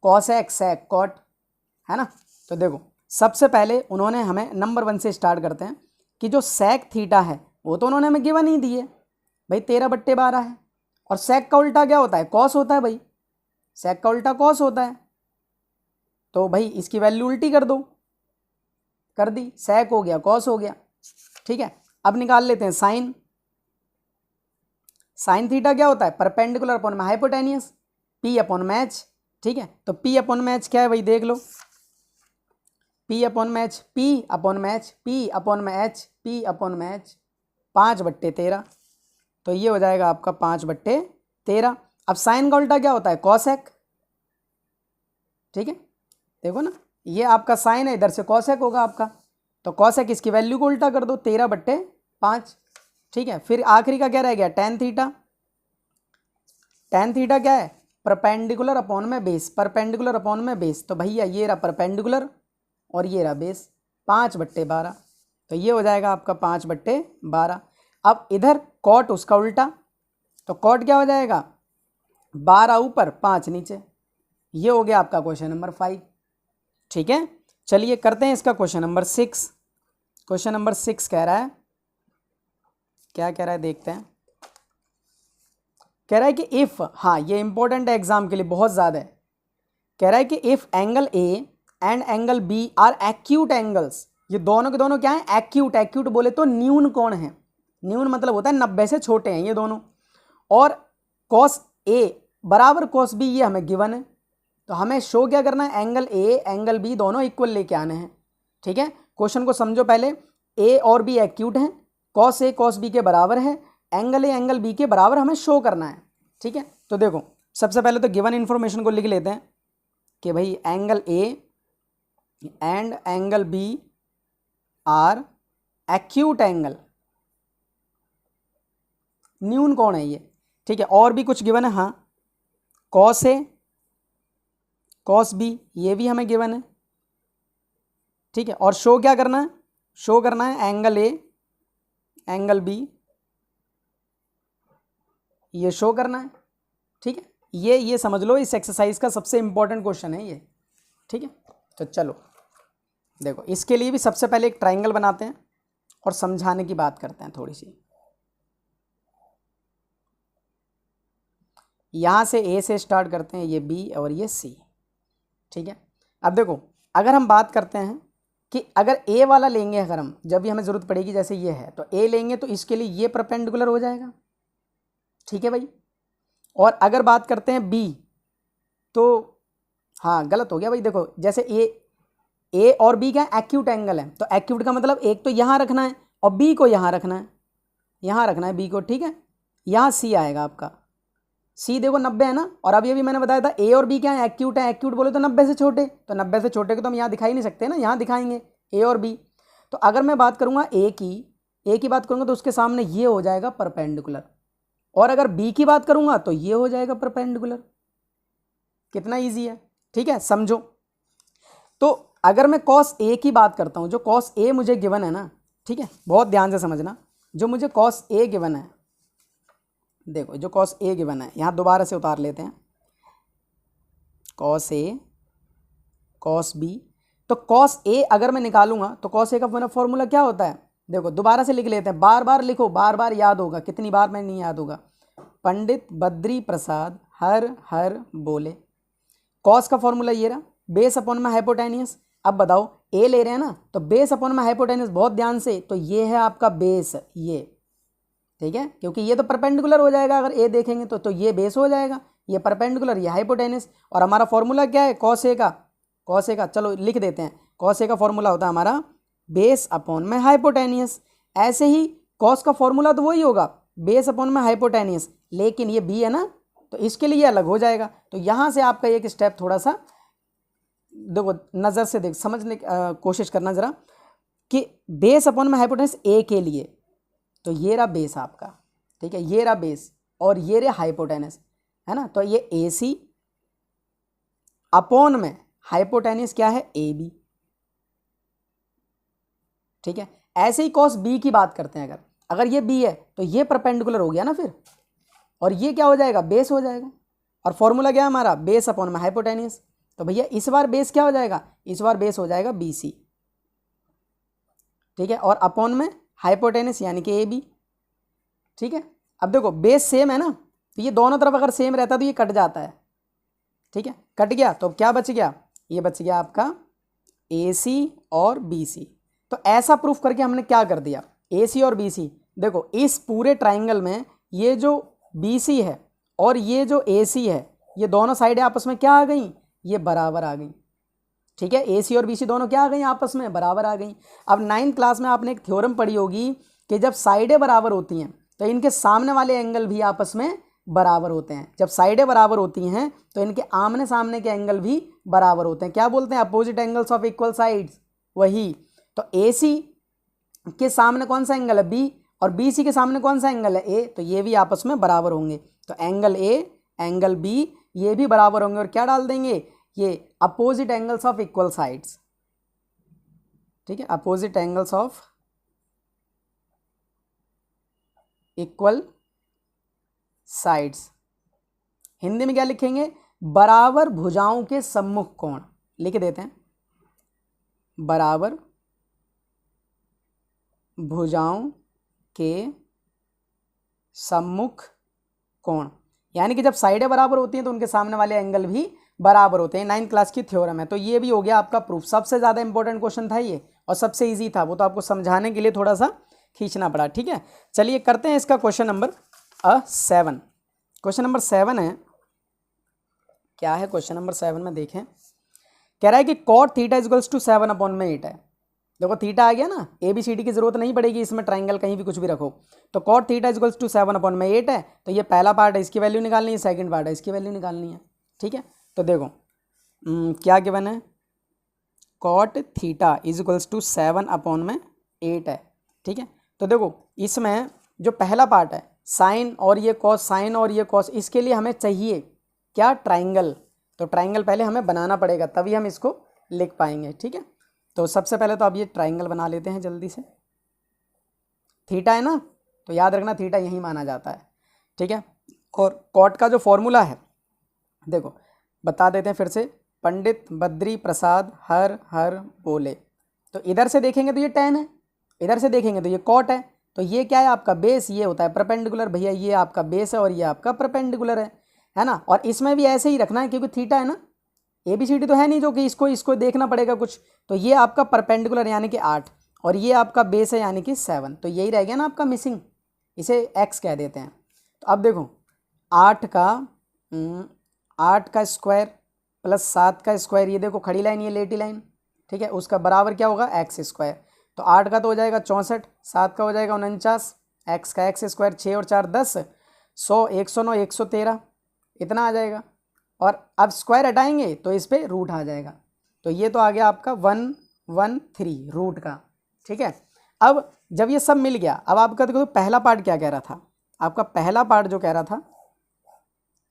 cosec sec cot, है ना। तो देखो सबसे पहले उन्होंने हमें नंबर 1 से स्टार्ट करते हैं कि जो सेक थीटा है वो तो उन्होंने हमें गिवन ही दी है भाई 13/12 है, और सेक का उल्टा क्या होता है कॉस होता है भाई, सेक का उल्टा कॉस होता है, तो भाई इसकी वैल्यू उल्टी कर दो, कर दी, सेक हो गया कॉस हो गया, ठीक है। अब निकाल लेते हैं साइन, साइन थीटा क्या होता है, परपेंडिकुलर अपॉन में हाइपोटेनियस, पी अपॉन में एच। ठीक है, तो पी अपॉन में एच क्या है भाई, देख लो, पी अपॉन में एच, पी अपॉन में एच, पी अपॉन में एच, पी अपॉन में एच, 5/13। तो ये हो जाएगा आपका 5/13। अब साइन का उल्टा क्या होता है, कॉसेक। ठीक है, देखो ना, ये आपका साइन है, इधर से कॉसेक होगा आपका, तो कॉसेक इसकी वैल्यू को उल्टा कर दो, 13/5। ठीक है, फिर आखिरी का क्या रह गया, टेन थीटा। टेन थीटा क्या है, परपेंडिकुलर अपॉन में बेस, परपेंडिकुलर अपॉन में बेस। तो भैया ये रहा परपेंडिकुलर और ये रहा बेस, 5/12। तो ये हो जाएगा आपका 5/12। अब इधर कॉट उसका उल्टा, तो कॉट क्या हो जाएगा, 12 ऊपर 5 नीचे। ये हो गया आपका क्वेश्चन नंबर 5। ठीक है, चलिए करते हैं इसका क्वेश्चन नंबर 6। क्वेश्चन नंबर 6 कह रहा है, क्या कह रहा है देखते हैं। कह रहा है कि इफ, हाँ ये इंपॉर्टेंट है एग्जाम के लिए, बहुत ज़्यादा है। कह रहा है कि if angle A and angle B are acute angles, ये दोनों के दोनों क्या है, एक्यूट। एक्यूट बोले तो न्यून कोण है, न्यून मतलब होता है 90 से छोटे हैं ये दोनों। और कॉस ए बराबर कॉस बी, ये हमें गिवन है। तो हमें शो क्या करना है, एंगल ए एंगल बी दोनों इक्वल लेके आने हैं। ठीक है, क्वेश्चन को समझो पहले, ए और बी एक्यूट हैं, कॉस ए कॉस बी के बराबर है, एंगल ए एंगल बी के बराबर हमें शो करना है। ठीक है, तो देखो सबसे पहले तो गिवन इन्फॉर्मेशन को लिख लेते हैं कि भाई angle A and angle B are acute angle, न्यून कौन है ये। ठीक है, और भी कुछ गिवन है, हाँ कॉस ए कॉस बी, ये भी हमें गिवन है। ठीक है, और शो क्या करना है, शो करना है एंगल ए एंगल बी, ये शो करना है। ठीक है, ये समझ लो, इस एक्सरसाइज का सबसे इंपॉर्टेंट क्वेश्चन है ये। ठीक है, तो चलो देखो, इसके लिए भी सबसे पहले एक ट्राइंगल बनाते हैं और समझाने की बात करते हैं थोड़ी सी। यहां से ए से स्टार्ट करते हैं, ये बी और ये सी। ठीक है, अब देखो अगर हम बात करते हैं कि अगर ए वाला लेंगे, अगर हम जब भी हमें ज़रूरत पड़ेगी, जैसे ये है तो ए लेंगे, तो इसके लिए ये परपेंडिकुलर हो जाएगा। ठीक है भाई, और अगर बात करते हैं बी, तो हाँ गलत हो गया भाई, देखो जैसे ए और बी क्या है, एक्यूट एंगल है, तो एक्यूट का मतलब एक तो यहाँ रखना है और बी को यहाँ रखना है, यहाँ रखना है बी को। ठीक है, यहाँ सी आएगा आपका, सी देखो 90 है ना, और अभी अभी मैंने बताया था ए और बी क्या है, एक्यूट है, एक्यूट बोले तो 90 से छोटे, तो 90 से छोटे को तो हम यहाँ दिखाई नहीं सकते ना, यहाँ दिखाएंगे ए और बी। तो अगर मैं बात करूँगा ए की बात करूँगा, तो उसके सामने ये हो जाएगा परपेंडिकुलर, और अगर बी की बात करूँगा तो ये हो जाएगा परपेंडिकुलर। कितना ईजी है। ठीक है, समझो, तो अगर मैं कॉस ए की बात करता हूँ, जो कॉस ए मुझे गिवन है ना, ठीक है बहुत ध्यान से समझना, जो मुझे कॉस ए गिवन है, देखो जो कॉस ए गिवन है, यहाँ दोबारा से उतार लेते हैं, कॉस ए कॉस बी। तो कॉस ए अगर मैं निकालूंगा तो कॉस ए का फॉर्मूला क्या होता है, देखो दोबारा से लिख लेते हैं, बार बार लिखो, बार बार याद होगा, कितनी बार में नहीं याद होगा। पंडित बद्री प्रसाद हर हर बोले, कॉस का फॉर्मूला ये रहा, बेस अपॉन में हाइपोटेनियस। अब बताओ ए ले रहे हैं ना, तो बेस अपॉन में हाइपोटेनियस, बहुत ध्यान से, तो ये है आपका बेस, ये ठीक है, क्योंकि ये तो परपेंडिकुलर हो जाएगा, अगर ए देखेंगे तो ये बेस हो जाएगा, ये परपेंडिकुलर, ये हाइपोटेनियस। और हमारा फॉर्मूला क्या है, कॉस ए का, चलो लिख देते हैं, कॉस ए का फॉर्मूला होता है हमारा बेस अपॉन में हाइपोटेनियस। ऐसे ही कॉस का फॉर्मूला तो वही होगा, बेस अपॉन में हाइपोटेनियस, लेकिन ये बी है ना, तो इसके लिए अलग हो जाएगा। तो यहाँ से आपका एक स्टेप थोड़ा सा देखो, नज़र से देख समझने की कोशिश करना ज़रा, कि बेस अपॉन में हाइपोटेनियस ए के लिए, तो ये रहा बेस आपका, ठीक है, ये रहा बेस और ये रहा हाइपोटेनियस, है ना। तो ये ए सी अपॉन में हाइपोटेनियस क्या है, ए बी। ठीक है, ऐसे ही कॉस बी की बात करते हैं, अगर ये बी है तो ये परपेंडिकुलर हो गया ना फिर, और ये क्या हो जाएगा, बेस हो जाएगा। और फॉर्मूला क्या है हमारा, बेस अपॉन में हाइपोटेनियस। तो भैया इस बार बेस क्या हो जाएगा, इस बार बेस हो जाएगा बी सी। ठीक है, और अपॉन में हाइपोटेनियस यानी कि ए बी। ठीक है, अब देखो बेस सेम है ना, तो ये दोनों तरफ अगर सेम रहता तो ये कट जाता है। ठीक है, कट गया तो क्या बच गया, ये बच गया आपका ए सी और बी सी। तो ऐसा प्रूफ करके हमने क्या कर दिया, ए सी और बी सी। देखो इस पूरे ट्राइंगल में ये जो BC है और ये जो AC है, ये दोनों साइडें आपस में क्या आ गई, ये बराबर आ गई। ठीक है, AC और BC दोनों क्या आ गई, आपस में बराबर आ गई। अब 9th क्लास में आपने एक थ्योरम पढ़ी होगी कि जब साइडें बराबर होती हैं तो इनके सामने वाले एंगल भी आपस में बराबर होते हैं। जब साइडें बराबर होती हैं तो इनके आमने सामने के एंगल भी बराबर होते हैं। क्या बोलते हैं, opposite angles of equal sides. वही तो AC के सामने कौन सा एंगल है, B, और BC के सामने कौन सा एंगल है, A, तो ये भी आपस में बराबर होंगे। तो एंगल A, एंगल B ये भी बराबर होंगे। और क्या डाल देंगे, ये opposite angles of equal sides. ठीक है, opposite angles of equal sides. Hindi में क्या लिखेंगे, बराबर भुजाओं के सम्मुख कोण लिख देते हैं। बराबर भुजाओं के सम्मुख कोण, यानी कि जब साइडें बराबर होती हैं तो उनके सामने वाले एंगल भी बराबर होते हैं। 9th क्लास की थ्योरम है। तो ये भी हो गया आपका प्रूफ। सबसे ज़्यादा इंपॉर्टेंट क्वेश्चन था ये और सबसे इजी था, वो तो आपको समझाने के लिए थोड़ा सा खींचना पड़ा। ठीक है, चलिए करते हैं इसका क्वेश्चन नंबर 7। क्वेश्चन नंबर 7 है, क्या है क्वेश्चन नंबर 7 में देखें। कह रहा है कि cot थीटा इक्वल्स टू 7/8 है। देखो थीटा आ गया ना, ABCD की जरूरत नहीं पड़ेगी इसमें, ट्राइंगल कहीं भी कुछ भी रखो। तो cot थीटा इक्वल्स टू 7/8 है। तो ये पहला पार्ट है, इसकी वैल्यू निकालनी है, सेकंड पार्ट है, इसकी वैल्यू निकालनी है। ठीक है, तो देखो क्या गिवन है, cot theta is equals to 7/8 है। ठीक है, तो देखो इसमें जो पहला पार्ट है साइन और ये कॉस, साइन और ये कॉस, इसके लिए हमें चाहिए क्या, ट्राइंगल। तो ट्राइंगल पहले हमें बनाना पड़ेगा तभी हम इसको लिख पाएंगे। ठीक है, तो सबसे पहले तो अब ये ट्राइंगल बना लेते हैं जल्दी से। थीटा है ना, तो याद रखना थीटा यही माना जाता है। ठीक है, और कॉट का जो फॉर्मूला है देखो बता देते हैं फिर से, पंडित बद्री प्रसाद हर हर बोले। तो इधर से देखेंगे तो ये tan है, इधर से देखेंगे तो ये cot है। तो ये क्या है आपका बेस, ये होता है परपेंडिकुलर। भैया ये आपका बेस है और ये आपका परपेंडिकुलर है ना। और इसमें भी ऐसे ही रखना है क्योंकि थीटा है ना, ABCD तो है नहीं जो कि इसको देखना पड़ेगा कुछ। तो ये आपका परपेंडिकुलर यानी कि 8 और ये आपका बेस है यानी कि 7। तो यही रह गया ना आपका मिसिंग, इसे x कह देते हैं। तो अब देखो 8 का स्क्वायर प्लस 7 का स्क्वायर, ये देखो खड़ी लाइन, ये लेटी लाइन। ठीक है, उसका बराबर क्या होगा, x स्क्वायर। तो 8 का तो हो जाएगा 64, 7 का हो जाएगा 49, x का x स्क्वायर, 6 और 4 10, 100, 109, 113 इतना आ जाएगा। और अब स्क्वायर हटाएंगे तो इस पर रूट आ जाएगा। तो ये तो आ गया आपका 113 रूट का। ठीक है, अब जब ये सब मिल गया, अब आपका देखो पहला पार्ट क्या कह रहा था, आपका पहला पार्ट जो कह रहा था,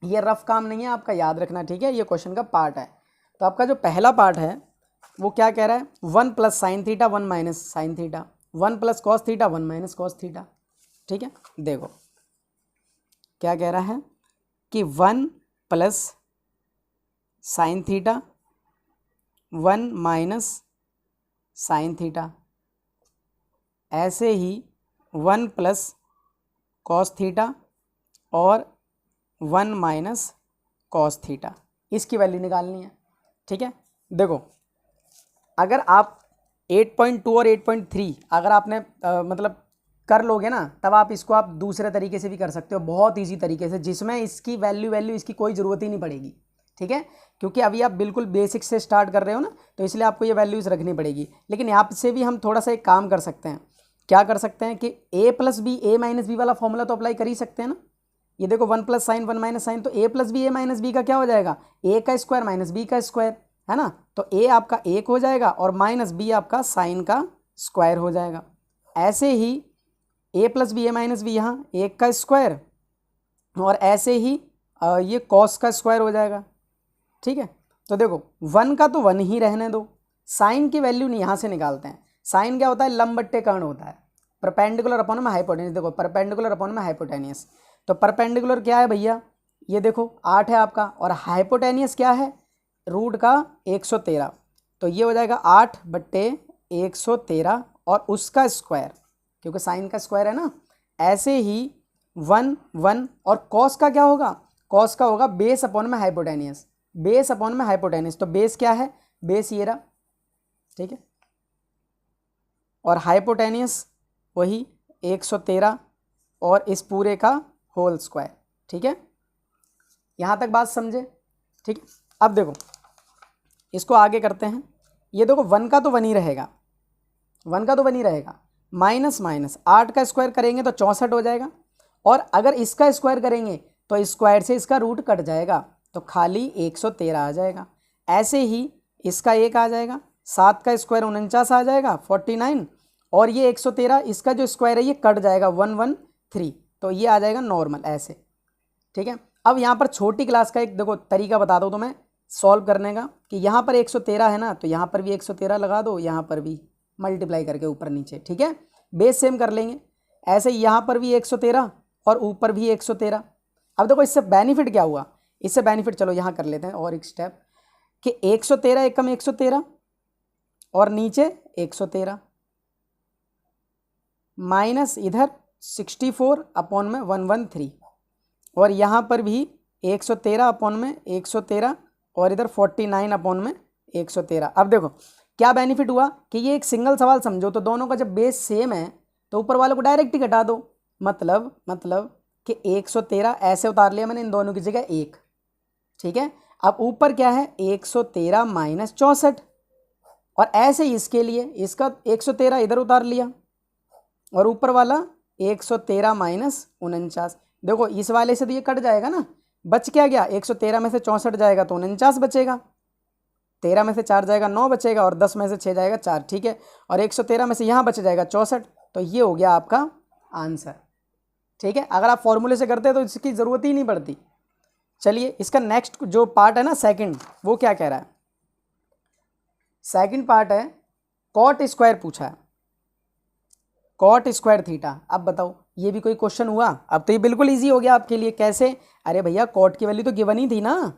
ये रफ काम नहीं है आपका, याद रखना। ठीक है, ये क्वेश्चन का पार्ट है। तो आपका जो पहला पार्ट है वो क्या कह रहा है, 1 plus sine theta 1 minus sine theta, 1 plus cos theta 1 minus cos theta. ठीक है, देखो क्या कह रहा है कि 1 plus sine theta 1 minus sine theta, ऐसे ही 1 प्लस कॉस थीटा और 1 माइनस कॉस थीटा, इसकी वैल्यू निकालनी है। ठीक है, देखो अगर आप 8.2 और 8.3 अगर आपने मतलब कर लोगे ना, तब आप इसको आप दूसरे तरीके से भी कर सकते हो, बहुत इजी तरीके से, जिसमें इसकी वैल्यू इसकी कोई ज़रूरत ही नहीं पड़ेगी। ठीक है, क्योंकि अभी आप बिल्कुल बेसिक से स्टार्ट कर रहे हो ना, तो इसलिए आपको ये वैल्यूज़ रखनी पड़ेगी। लेकिन यहाँ से भी हम थोड़ा सा एक काम कर सकते हैं, क्या कर सकते हैं कि a plus B A minus B वाला फॉर्मूला तो अप्लाई कर ही सकते हैं ना। ये देखो 1 प्लस साइन 1 माइनस साइन, तो a plus B A minus B का क्या हो जाएगा, a का स्क्वायर माइनस b का स्क्वायर, है ना। तो a आपका 1 हो जाएगा और माइनस b आपका साइन का स्क्वायर हो जाएगा। ऐसे ही a plus B A minus B, यहाँ 1 का स्क्वायर, और ऐसे ही ये कॉस का स्क्वायर हो जाएगा। ठीक है, तो देखो 1 का तो 1 ही रहने दो, साइन की वैल्यू नहीं यहाँ से निकालते हैं। साइन क्या होता है, लंब बट्टे कर्ण होता है, परपेंडिकुलर अपॉन में हाइपोटेनियस। देखो परपेंडिकुलर अपॉन में हाइपोटेनियस, तो परपेंडिकुलर क्या है भैया, ये देखो 8 है आपका, और हाइपोटेनियस क्या है, रूट का 113। तो ये हो जाएगा 8/113 और उसका स्क्वायर, क्योंकि साइन का स्क्वायर है ना। ऐसे ही 1 1 और कॉस का क्या होगा, कॉस का होगा बेस अपॉन में हाइपोटेनियस, बेस अपॉन में हाइपोटेनियस। तो बेस क्या है, बेस ये रहा। ठीक है, और हाइपोटेनियस वही 113 और इस पूरे का होल स्क्वायर। ठीक है, यहाँ तक बात समझे? ठीक है, अब देखो इसको आगे करते हैं। ये देखो 1 का तो 1 ही रहेगा, 1 का तो 1 ही रहेगा, माइनस माइनस 8 का स्क्वायर करेंगे तो 64 हो जाएगा, और अगर इसका स्क्वायर करेंगे तो स्क्वायर से इसका रूट कट जाएगा तो खाली 113 आ जाएगा। ऐसे ही इसका 1 आ जाएगा, 7 का स्क्वायर 49 आ जाएगा 49, और ये 113 इसका जो स्क्वायर है ये कट जाएगा 113, तो ये आ जाएगा नॉर्मल ऐसे। ठीक है, अब यहाँ पर छोटी क्लास का एक देखो तरीका बता दो तुम्हें सॉल्व करने का, कि यहाँ पर 113 है ना, तो यहाँ पर भी 113 लगा दो, यहाँ पर भी मल्टीप्लाई करके ऊपर नीचे। ठीक है, बेस सेम कर लेंगे। ऐसे यहाँ पर भी 113 और ऊपर भी 113। अब देखो इससे बेनिफिट क्या हुआ, इससे बेनिफिट चलो यहाँ कर लेते हैं और एक स्टेप, कि 113 एकम 113 और नीचे 113 माइनस इधर 64 अपॉन में 113, और यहाँ पर भी 113 अपॉन में 113 और इधर 49 अपॉन में 113। अब देखो क्या बेनिफिट हुआ कि ये एक सिंगल सवाल समझो, तो दोनों का जब बेस सेम है तो ऊपर वालों को डायरेक्ट ही घटा दो, मतलब कि 113 ऐसे उतार लिया मैंने इन दोनों की जगह 1। ठीक है, अब ऊपर क्या है 113 माइनस 64, और ऐसे ही इसके लिए इसका 113 इधर उतार लिया और ऊपर वाला 113 माइनस 49। देखो इस वाले से तो ये कट जाएगा ना, बच क्या गया, 113 में से 64 जाएगा तो 49 बचेगा, 13 में से 4 जाएगा 9 बचेगा, और 10 में से 6 जाएगा 4। ठीक है, और 113 में से यहाँ बच जाएगा 64, तो ये हो गया आपका आंसर। ठीक है, अगर आप फॉर्मूले से करते हैं तो इसकी ज़रूरत ही नहीं पड़ती। चलिए इसका नेक्स्ट जो पार्ट है ना सेकंड, वो क्या कह रहा है, सेकंड पार्ट है कॉट स्क्वायर पूछा है, कॉट स्क्वायर थीटा। अब बताओ ये भी कोई क्वेश्चन हुआ? अब तो ये बिल्कुल इजी हो गया आपके लिए। कैसे? अरे भैया कॉट की वैल्यू तो गिवन ही थी ना,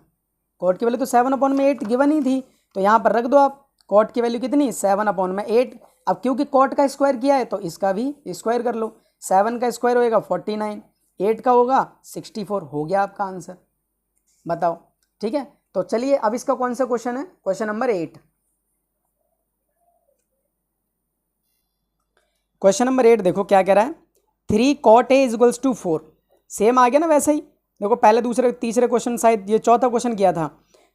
कॉट की वैल्यू तो 7/8 गिवन ही थी, तो यहाँ पर रख दो आप कॉट की वैल्यू कितनी 7/8। अब क्योंकि कॉट का स्क्वायर किया है तो इसका भी स्क्वायर कर लो, 7 का स्क्वायर होएगा 49, 8 का होगा 64, हो गया आपका आंसर। बताओ। ठीक है, तो चलिए अब इसका कौन सा क्वेश्चन है, क्वेश्चन नंबर 8। क्वेश्चन नंबर 8 देखो क्या कह रहा है, 3 cot a equals to 4। Same आ गया ना वैसे ही, देखो पहले दूसरे तीसरे क्वेश्चन शायद ये चौथा क्वेश्चन किया था,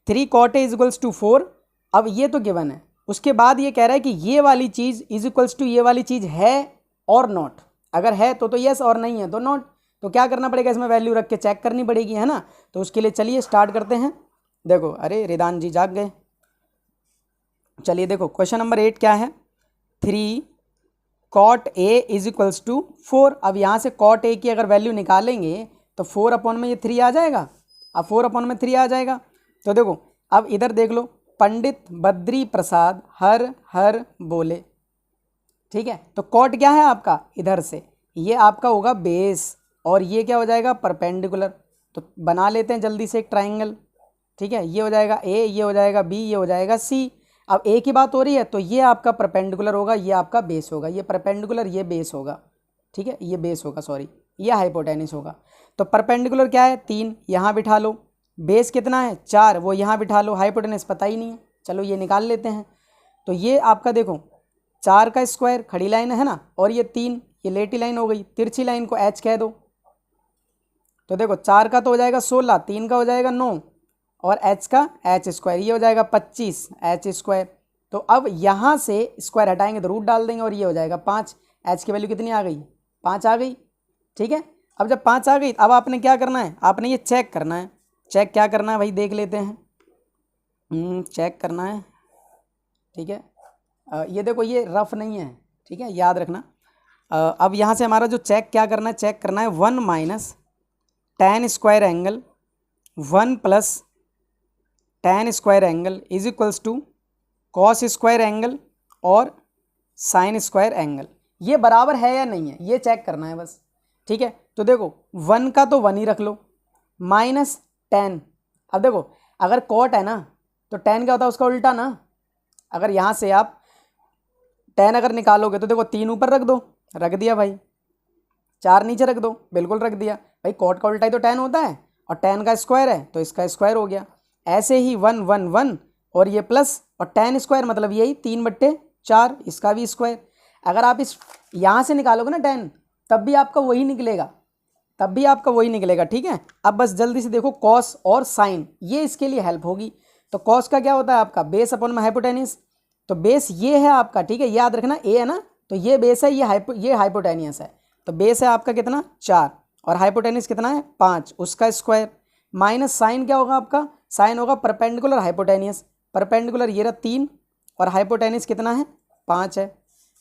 3 cot a इक्वल्स टू 4। अब ये तो गिवन है, उसके बाद ये कह रहा है कि ये वाली चीज़ इज इक्वल्स टू ये वाली चीज़ है और नॉट। अगर है तो यस, और नहीं है तो नॉट। तो क्या करना पड़ेगा, इसमें वैल्यू रख के चेक करनी पड़ेगी, है ना। तो उसके लिए चलिए स्टार्ट करते हैं। देखो अरे रिदान जी जाग गए। चलिए देखो क्वेश्चन नंबर 8 क्या है, 3 cot a is equals to 4। अब यहाँ से cot a की अगर वैल्यू निकालेंगे तो 4 में ये 3 आ जाएगा। अब 4 में 3 आ जाएगा तो देखो अब इधर देख लो, पंडित बद्री प्रसाद हर हर बोले। ठीक है, तो cot क्या है आपका, इधर से ये आपका होगा बेस, और ये क्या हो जाएगा परपेंडिकुलर। तो बना लेते हैं जल्दी से एक ट्राइंगल। ठीक है, ये हो जाएगा a, ये हो जाएगा b, ये हो जाएगा c। अब a की बात हो रही है तो ये आपका परपेंडिकुलर होगा, ये आपका बेस होगा, ये परपेंडिकुलर ये बेस होगा। ठीक है, ये बेस होगा, सॉरी ये हाइपोटेनिस होगा। तो परपेंडिकुलर क्या है 3, यहाँ बिठा लो, बेस कितना है 4, वो यहाँ बिठा लो, हाइपोटेनिस पता ही नहीं है, चलो ये निकाल लेते हैं। तो ये आपका देखो 4 का स्क्वायर खड़ी लाइन है ना, और ये 3 ये लेटी लाइन हो गई, तिरछी लाइन को h कह दो। तो देखो 4 का तो हो जाएगा 16, 3 का हो जाएगा 9, और h का h स्क्वायर ये हो जाएगा 25 h स्क्वायर। तो अब यहाँ से स्क्वायर हटाएंगे तो रूट डाल देंगे और ये हो जाएगा 5। h की वैल्यू कितनी आ गई, 5 आ गई। ठीक है, अब जब 5 आ गई अब आपने क्या करना है, आपने ये चेक करना है। चेक क्या करना है भाई, देख लेते हैं। चेक करना है। ठीक है, ये देखो ये रफ नहीं है, ठीक है याद रखना। अब यहाँ से हमारा जो चेक क्या करना है, चेक करना है 1 minus tan square angle 1 plus tan square angle is equals to cos square angle और साइन स्क्वायर एंगल। ये बराबर है या नहीं है ये चेक करना है बस। ठीक है, तो देखो 1 का तो 1 ही रख लो, माइनस tan। अब देखो अगर कॉट है ना तो tan क्या होता है उसका उल्टा ना। अगर यहाँ से आप tan अगर निकालोगे तो देखो 3 ऊपर रख दो, रख दिया भाई, 4 नीचे रख दो, बिल्कुल रख दिया भाई। कॉट का उल्टा ही तो tan होता है, और tan का स्क्वायर है तो इसका स्क्वायर हो गया। ऐसे ही 1 1 1 और ये प्लस, और tan स्क्वायर मतलब यही 3/4, इसका भी स्क्वायर। अगर आप इस यहाँ से निकालोगे ना tan, तब भी आपका वही निकलेगा, तब भी आपका वही निकलेगा। ठीक है, अब बस जल्दी से देखो कॉस और साइन, ये इसके लिए हेल्प होगी। तो कॉस का क्या होता है आपका बेस अपॉन में हाइपोटेनियस, तो बेस ये है आपका, ठीक है, याद रखना ए है ना, तो ये बेस है, ये हाइपोटेनियस है। तो बेस है आपका कितना 4 और हाइपोटेनियस कितना है 5, उसका स्क्वायर माइनस साइन क्या होगा आपका, साइन होगा परपेंडिकुलर हाइपोटेनियस, परपेंडिकुलर ये रहा 3 और हाइपोटेनियस कितना है 5 है।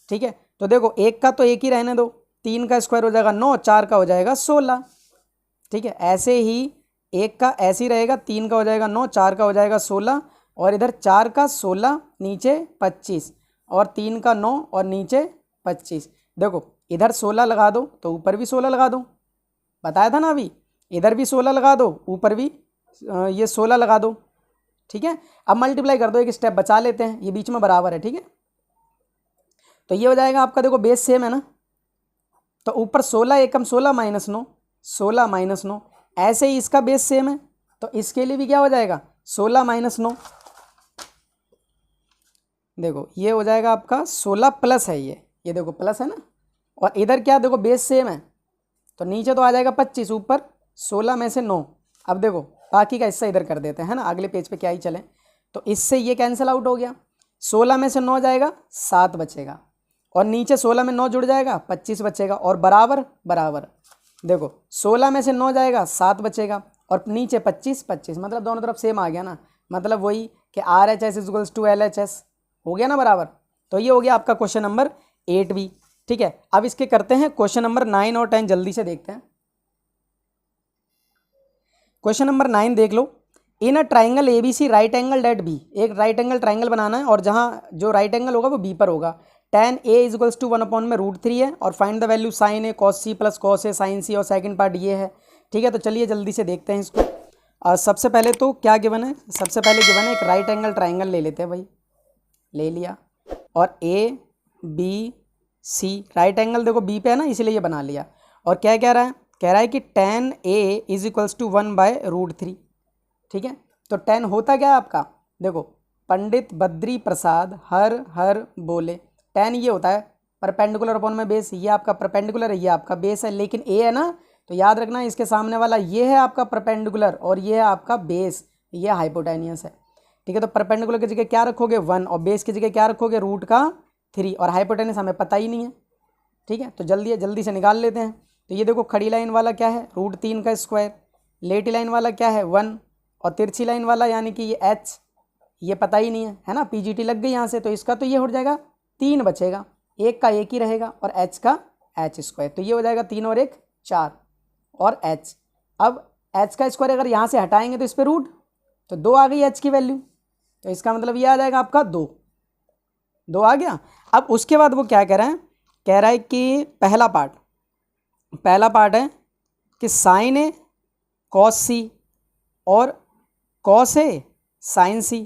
ठीक है, तो देखो एक का तो एक ही रहने दो, 3 का स्क्वायर हो जाएगा 9, 4 का हो जाएगा 16। ठीक है, ऐसे ही एक का ऐसे ही रहेगा, 3 का हो जाएगा 9, 4 का हो जाएगा 16 और इधर 4 का 16 नीचे 25 और 3 का 9 और नीचे 25। देखो इधर 16 लगा दो तो ऊपर भी 16 लगा दो, बताया था ना अभी, इधर भी 16 लगा दो ऊपर भी ये 16 लगा दो। ठीक है, अब मल्टीप्लाई कर दो, एक स्टेप बचा लेते हैं, ये बीच में बराबर है। ठीक है, तो ये हो जाएगा आपका, देखो बेस सेम है ना, तो ऊपर 16 एकम 16 माइनस 9, 16 माइनस 9, ऐसे ही इसका बेस सेम है तो इसके लिए भी क्या हो जाएगा 16 माइनस 9, देखो ये हो जाएगा आपका 16 प्लस है ये देखो प्लस है ना, और इधर क्या देखो बेस सेम है तो नीचे तो आ जाएगा 25, ऊपर 16 में से 9। अब देखो बाकी का हिस्सा इधर कर देते हैं ना, अगले पेज पे क्या ही चले, तो इससे ये कैंसिल आउट हो गया, 16 में से 9 जाएगा 7 बचेगा और नीचे 16 में 9 जुड़ जाएगा 25 बचेगा और बराबर बराबर, देखो 16 में से 9 जाएगा 7 बचेगा और नीचे 25 25, मतलब दोनों तरफ सेम आ गया ना, मतलब वही कि RHS इक्वल्स टू LHS हो गया ना बराबर। तो ये हो गया आपका क्वेश्चन नंबर 8B। ठीक है, अब इसके करते हैं क्वेश्चन नंबर 9 और 10, जल्दी से देखते हैं। क्वेश्चन नंबर 9 देख लो, in a triangle ABC right angle at B, एक राइट एंगल ट्राइंगल बनाना है और जहाँ जो राइट एंगल होगा वो B पर होगा। tan A इक्वल्स टू 1 में √3 है और find the value sin A cos C plus cos A sin C, और सेकंड पार्ट ये है। ठीक है, तो चलिए जल्दी से देखते हैं इसको। सबसे पहले तो क्या गिवन है, सबसे पहले गिवन है एक राइट एंगल ट्राइंगल ले लेते हैं भाई, ले लिया, और ABC राइट एंगल देखो B पे है ना, इसलिए ये बना लिया। और क्या कह रहा है, कह रहा है कि tan A is equals to 1/√3। ठीक है, तो tan होता क्या है आपका, देखो पंडित बद्री प्रसाद हर हर बोले, tan ये होता है परपेंडिकुलर अपॉन में बेस, ये आपका परपेंडिकुलर है, ये आपका बेस है, लेकिन A है ना, तो याद रखना इसके सामने वाला ये है आपका परपेंडिकुलर और ये है आपका बेस, ये हाइपोटेनियस है। ठीक है, तो परपेंडिकुलर की जगह क्या रखोगे 1 और बेस की जगह क्या रखोगे √3 और हाइपोटेनियस हमें पता ही नहीं है। ठीक है, तो जल्दी से निकाल लेते हैं। तो ये देखो खड़ी लाइन वाला क्या है √3 का स्क्वायर, लेटी लाइन वाला क्या है 1 और तिरछी लाइन वाला यानी कि ये H, ये पता ही नहीं है ना, PGT लग गई यहाँ से, तो इसका तो ये हो जाएगा 3 बचेगा, एक का एक ही रहेगा और H का H स्क्वायर, तो ये हो जाएगा 3 और 1 4 और H। अब H का स्क्वायर अगर यहाँ से हटाएंगे तो इस पर रूट, तो 2 आ गई H की वैल्यू, तो इसका मतलब ये आ जाएगा आपका 2 आ गया। अब उसके बाद वो क्या कह रहा है, कह रहा है कि पहला पार्ट है कि साइन A कॉस C और कॉस A साइन C,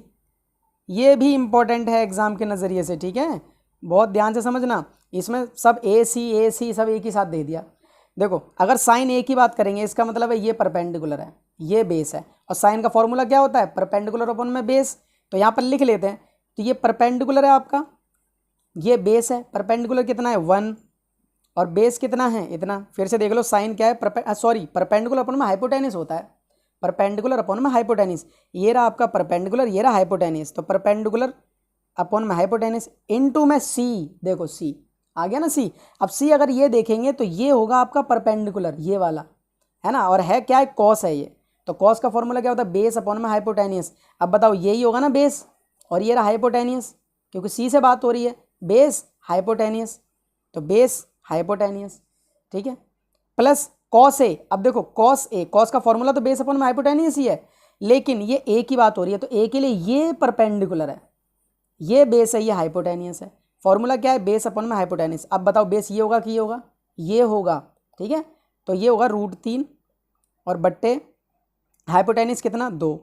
ये भी इम्पोर्टेंट है एग्जाम के नज़रिए से। ठीक है, बहुत ध्यान से समझना, इसमें सब ए सी सब एक ही साथ दे दिया। देखो अगर साइन A की बात करेंगे इसका मतलब है ये परपेंडिकुलर है, ये बेस है, और साइन का फॉर्मूला क्या होता है परपेंडिकुलर अपॉन में बेस, तो यहाँ पर लिख लेते हैं। तो ये परपेंडिकुलर है आपका, ये बेस है, परपेंडिकुलर कितना है 1 और बेस कितना है इतना, फिर से देख लो साइन क्या है परपेंडिकुलर अपॉन में हाइपोटेनियस होता है, परपेंडिकुलर अपॉन में हाइपोटेनियस, ये रहा आपका परपेंडिकुलर, ये रहा हाइपोटेनियस, तो परपेंडिकुलर अपॉन में हाइपोटेनियस इनटू में C, देखो C आ गया ना C। अब C अगर ये देखेंगे तो ये होगा आपका परपेंडिकुलर, ये वाला है ना, और है क्या है कॉस है ये, तो कॉस का फॉर्मूला क्या होता है बेस अपॉन में हाइपोटेनियस। अब बताओ यही होगा ना बेस और ये रहा हाइपोटेनियस, क्योंकि C से बात हो रही है, बेस हाइपोटेनियस, तो बेस हाइपोटेनियस। ठीक है, प्लस कॉस ए, अब देखो कॉस ए, कॉस का फॉर्मूला तो बेस अपॉन में हाइपोटेनियस ही है, लेकिन ये ए की बात हो रही है तो ए के लिए ये परपेंडिकुलर है, ये बेस है, ये हाइपोटेनियस है। फॉर्मूला क्या है बेस अपॉन में हाइपोटेनियस। अब बताओ बेस ये होगा कि ये होगा, ये होगा। ठीक है, तो ये होगा √3 और बट्टे हाइपोटेनियस कितना 2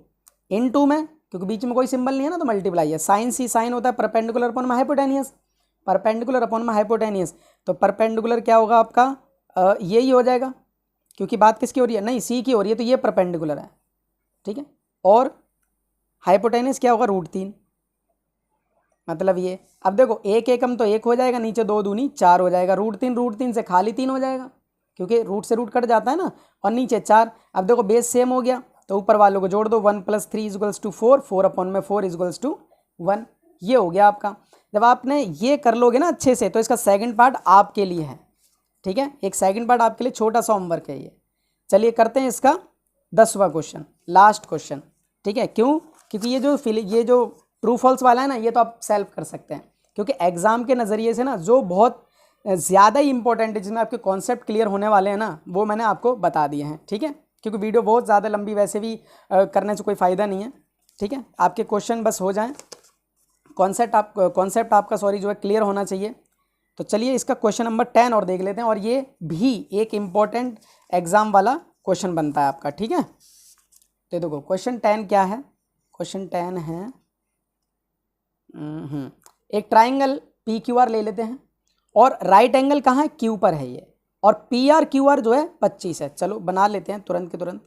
इनटू में, क्योंकि बीच में कोई सिंबल नहीं है ना तो मल्टीप्लाई है, साइन C साइन होता है परपेंडिकुलर अपॉन में हाइपोटेनियस, परपेंडिकुलर अपॉन में हाइपोटेनियस, तो परपेंडिकुलर क्या होगा आपका यही हो जाएगा, क्योंकि बात किसकी हो रही है, नहीं C की हो रही है, तो ये परपेंडिकुलर है। ठीक है, और हाइपोटेनियस क्या होगा √3, मतलब ये। अब देखो एक एकम तो 1 हो जाएगा, नीचे 2 दूनी 4 हो जाएगा, √3 से खाली 3 हो जाएगा, क्योंकि रूट से रूट कट जाता है ना, और नीचे 4। अब देखो बेस सेम हो गया तो ऊपर वालों को जोड़ दो, 1 + 3 = 4, 4/4 = 1। ये हो गया आपका। जब आपने ये कर लोगे ना अच्छे से, तो इसका सेकंड पार्ट आपके लिए है, ठीक है, एक सेकंड पार्ट आपके लिए छोटा सा होमवर्क है ये। चलिए करते हैं इसका 10वां क्वेश्चन, लास्ट क्वेश्चन, ठीक है। क्यों? क्योंकि ये जो ट्रू फॉल्स वाला है ना, ये तो आप सॉल्व कर सकते हैं, क्योंकि एग्जाम के नज़रिए से ना जो बहुत ज़्यादा ही इंपॉर्टेंट है, जिसमें आपके कॉन्सेप्ट क्लियर होने वाले हैं ना, वो मैंने आपको बता दिए हैं, ठीक है। क्योंकि वीडियो बहुत ज़्यादा लंबी वैसे भी करने से कोई फ़ायदा नहीं है, ठीक है। आपके क्वेश्चन बस हो जाएं, कॉन्सेप्ट आपका जो है क्लियर होना चाहिए। तो चलिए इसका क्वेश्चन नंबर 10 और देख लेते हैं, और ये भी एक इम्पॉर्टेंट एग्जाम वाला क्वेश्चन बनता है आपका, ठीक है। तो देखो क्वेश्चन 10 क्या है, क्वेश्चन 10 है एक ट्राइंगल पी क्यू आर ले लेते हैं, और राइट एंगल कहाँ है, क्यू पर है ये, और पी आर क्यू आर जो है 25 है। चलो बना लेते हैं तुरंत के तुरंत।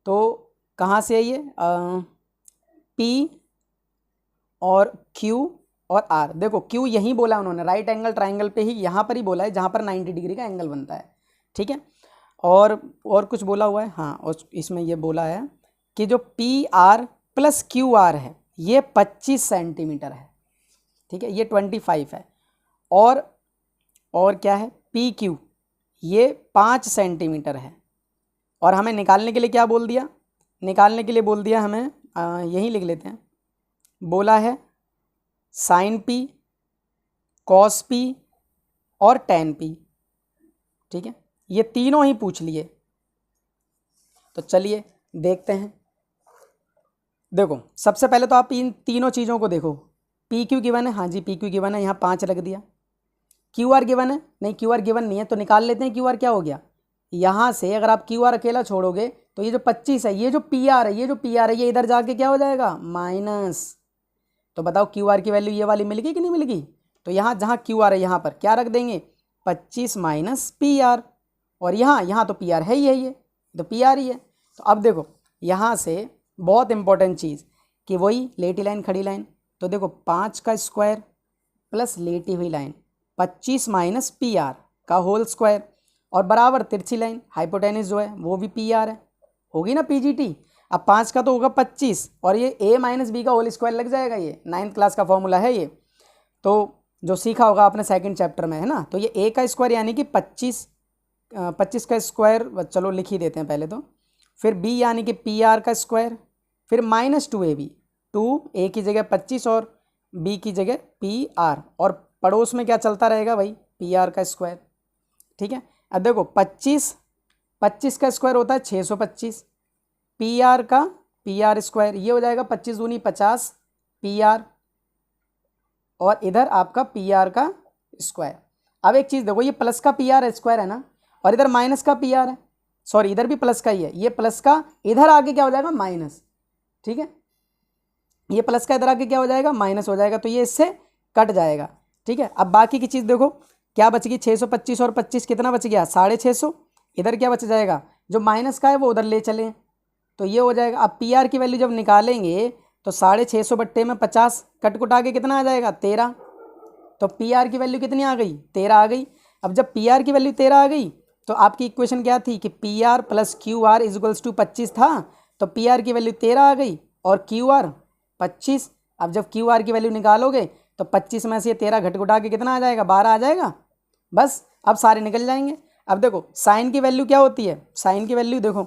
तो कहाँ से है ये, पी और क्यू और आर। देखो क्यू यहीं बोला है उन्होंने, राइट एंगल ट्राइंगल पे ही, यहाँ पर ही बोला है जहाँ पर 90 डिग्री का एंगल बनता है, ठीक है। और कुछ बोला हुआ है, हाँ, और इसमें ये बोला है कि जो P R plus Q are है ये 25 सेंटीमीटर है, ठीक है, ये 25 है। और क्या है, पी क्यू ये 5 सेंटीमीटर है। और हमें निकालने के लिए क्या बोल दिया, निकालने के लिए बोल दिया हमें, यही लिख लेते हैं, बोला है साइन पी, कॉस पी और टेन पी, ठीक है, ये तीनों ही पूछ लिए। तो चलिए देखते हैं। देखो सबसे पहले तो आप इन तीनों चीज़ों को देखो, पी क्यू गिवन है, हाँ जी पी क्यू गिवन है, यहाँ 5 रख दिया। क्यू आर गिवन है, नहीं क्यू आर गिवन नहीं है, तो निकाल लेते हैं क्यू आर क्या हो गया। यहाँ से अगर आप क्यू आर अकेला छोड़ोगे तो ये जो 25 है, ये जो पी आर है, ये इधर जाके क्या हो जाएगा, माइनस। तो बताओ क्यू आर की वैल्यू ये वाली मिल गई कि नहीं मिल गई। तो यहाँ जहाँ क्यू आर है यहाँ पर क्या रख देंगे, 25 माइनस पी आर, और यहाँ तो पी आर है ही है, ये तो पी आर ही है। तो अब देखो यहाँ से बहुत इंपॉर्टेंट चीज़ कि वही लेटी लाइन खड़ी लाइन, तो देखो 5 का स्क्वायर प्लस लेटी हुई लाइन 25 माइनस पी आर का होल स्क्वायर, और बराबर तिरछी लाइन हाइपोटेनिस जो है वो भी पी आर है, होगी ना पीजीटी। अब 5 का तो होगा 25, और ये a माइनस बी का होल स्क्वायर लग जाएगा, ये 9th क्लास का फॉर्मूला है ये, तो जो सीखा होगा आपने सेकंड चैप्टर में, है ना। तो ये a का स्क्वायर यानी कि 25 का स्क्वायर, चलो लिख ही देते हैं पहले तो, फिर b यानी कि पी आर का स्क्वायर, फिर -2ab, 2a की जगह 25 और b की जगह पी आर, और पड़ोस में क्या चलता रहेगा भाई, पी आर का स्क्वायर, ठीक है। अब देखो 25 का स्क्वायर होता है 625, पी आर स्क्वायर ये हो जाएगा 25 दूनी 50 पी आर, और इधर आपका पी आर का स्क्वायर। अब एक चीज़ देखो, ये प्लस का पी आर स्क्वायर है ना, और इधर माइनस का पी आर है, सॉरी इधर भी प्लस का ही है, ये प्लस का इधर आगे क्या हो जाएगा, माइनस, ठीक है, ये प्लस का इधर आगे क्या हो जाएगा, माइनस हो जाएगा, तो ये इससे कट जाएगा, ठीक है। अब बाकी की चीज़ देखो क्या बच गई, 625 और 25 कितना बच गया, 650, इधर क्या बच जाएगा, जो माइनस का है वो उधर ले चलें, तो ये हो जाएगा। अब पी आर की वैल्यू जब निकालेंगे तो 650 बट्टे में 50 कट कुट आगे कितना आ जाएगा, 13, तो पी आर की वैल्यू कितनी आ गई, 13 आ गई। अब जब पी आर की वैल्यू 13 आ गई तो आपकी इक्वेशन क्या थी कि P R plus Q R equals to 25 था, तो पी आर की वैल्यू 13 आ गई और क्यू आर 25। अब जब क्यू आर की वैल्यू निकालोगे तो 25 में से 13 घट घुटा के कितना आ जाएगा, 12 आ जाएगा, बस अब सारे निकल जाएंगे। अब देखो साइन की वैल्यू क्या होती है, साइन की वैल्यू देखो,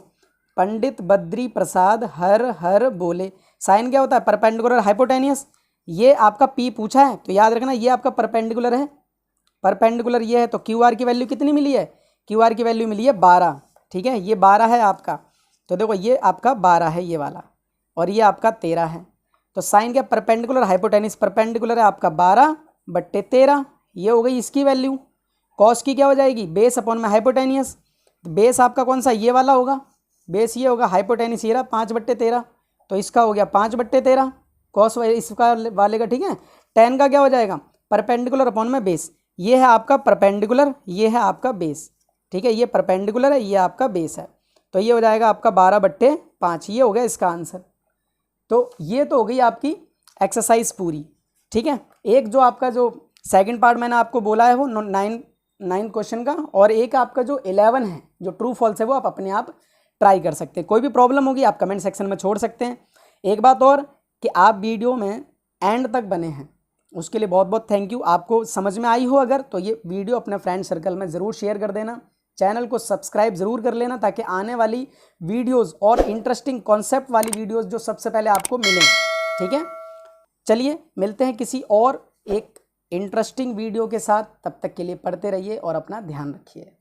पंडित बद्री प्रसाद हर हर बोले, साइन क्या होता है, परपेंडिकुलर हाइपोटेनियस। ये आपका पी पूछा है तो याद रखना ये आपका परपेंडिकुलर है, परपेंडिकुलर ये है, तो क्यू आर की वैल्यू कितनी मिली है, क्यू आर की वैल्यू मिली है 12, ठीक है, ये 12 है आपका, तो देखो ये आपका 12 है ये वाला, और ये आपका 13 है। तो साइन क्या, परपेंडिकुलर हाइपोटेनियस, परपेंडिकुलर है आपका 12 बट्टे 13, ये हो गई इसकी वैल्यू। कॉस की क्या हो जाएगी, बेस अपॉन में हाइपोटेनियस, बेस आपका कौन सा, ये वाला होगा, बेस ये होगा, हाइपोटेनियस ये रहा 5 बट्टे 13, तो इसका हो गया 5 बट्टे 13 कॉस इसका वाले का, ठीक है। टेन का क्या हो जाएगा, परपेंडिकुलर अपॉन में बेस, ये है आपका परपेंडिकुलर, ये है आपका बेस, ठीक है, ये परपेंडिकुलर है, ये आपका बेस है, तो ये हो जाएगा आपका 12 बट्टे 5, ये हो गया इसका आंसर। तो ये तो हो गई आपकी एक्सरसाइज पूरी, ठीक है। एक जो आपका जो सेकंड पार्ट मैंने आपको बोला है वो 9 क्वेश्चन का, और एक आपका जो 11 है जो ट्रू फॉल्स है वो आप अपने आप ट्राई कर सकते हैं। कोई भी प्रॉब्लम होगी आप कमेंट सेक्शन में छोड़ सकते हैं। एक बात और कि आप वीडियो में एंड तक बने हैं, उसके लिए बहुत बहुत थैंक यू। आपको समझ में आई हो अगर तो ये वीडियो अपने फ्रेंड सर्कल में ज़रूर शेयर कर देना, चैनल को सब्सक्राइब ज़रूर कर लेना, ताकि आने वाली वीडियोस और इंटरेस्टिंग कॉन्सेप्ट वाली वीडियोस जो सबसे पहले आपको मिलें। ठीक है, चलिए मिलते हैं किसी और एक इंटरेस्टिंग वीडियो के साथ, तब तक के लिए पढ़ते रहिए और अपना ध्यान रखिए।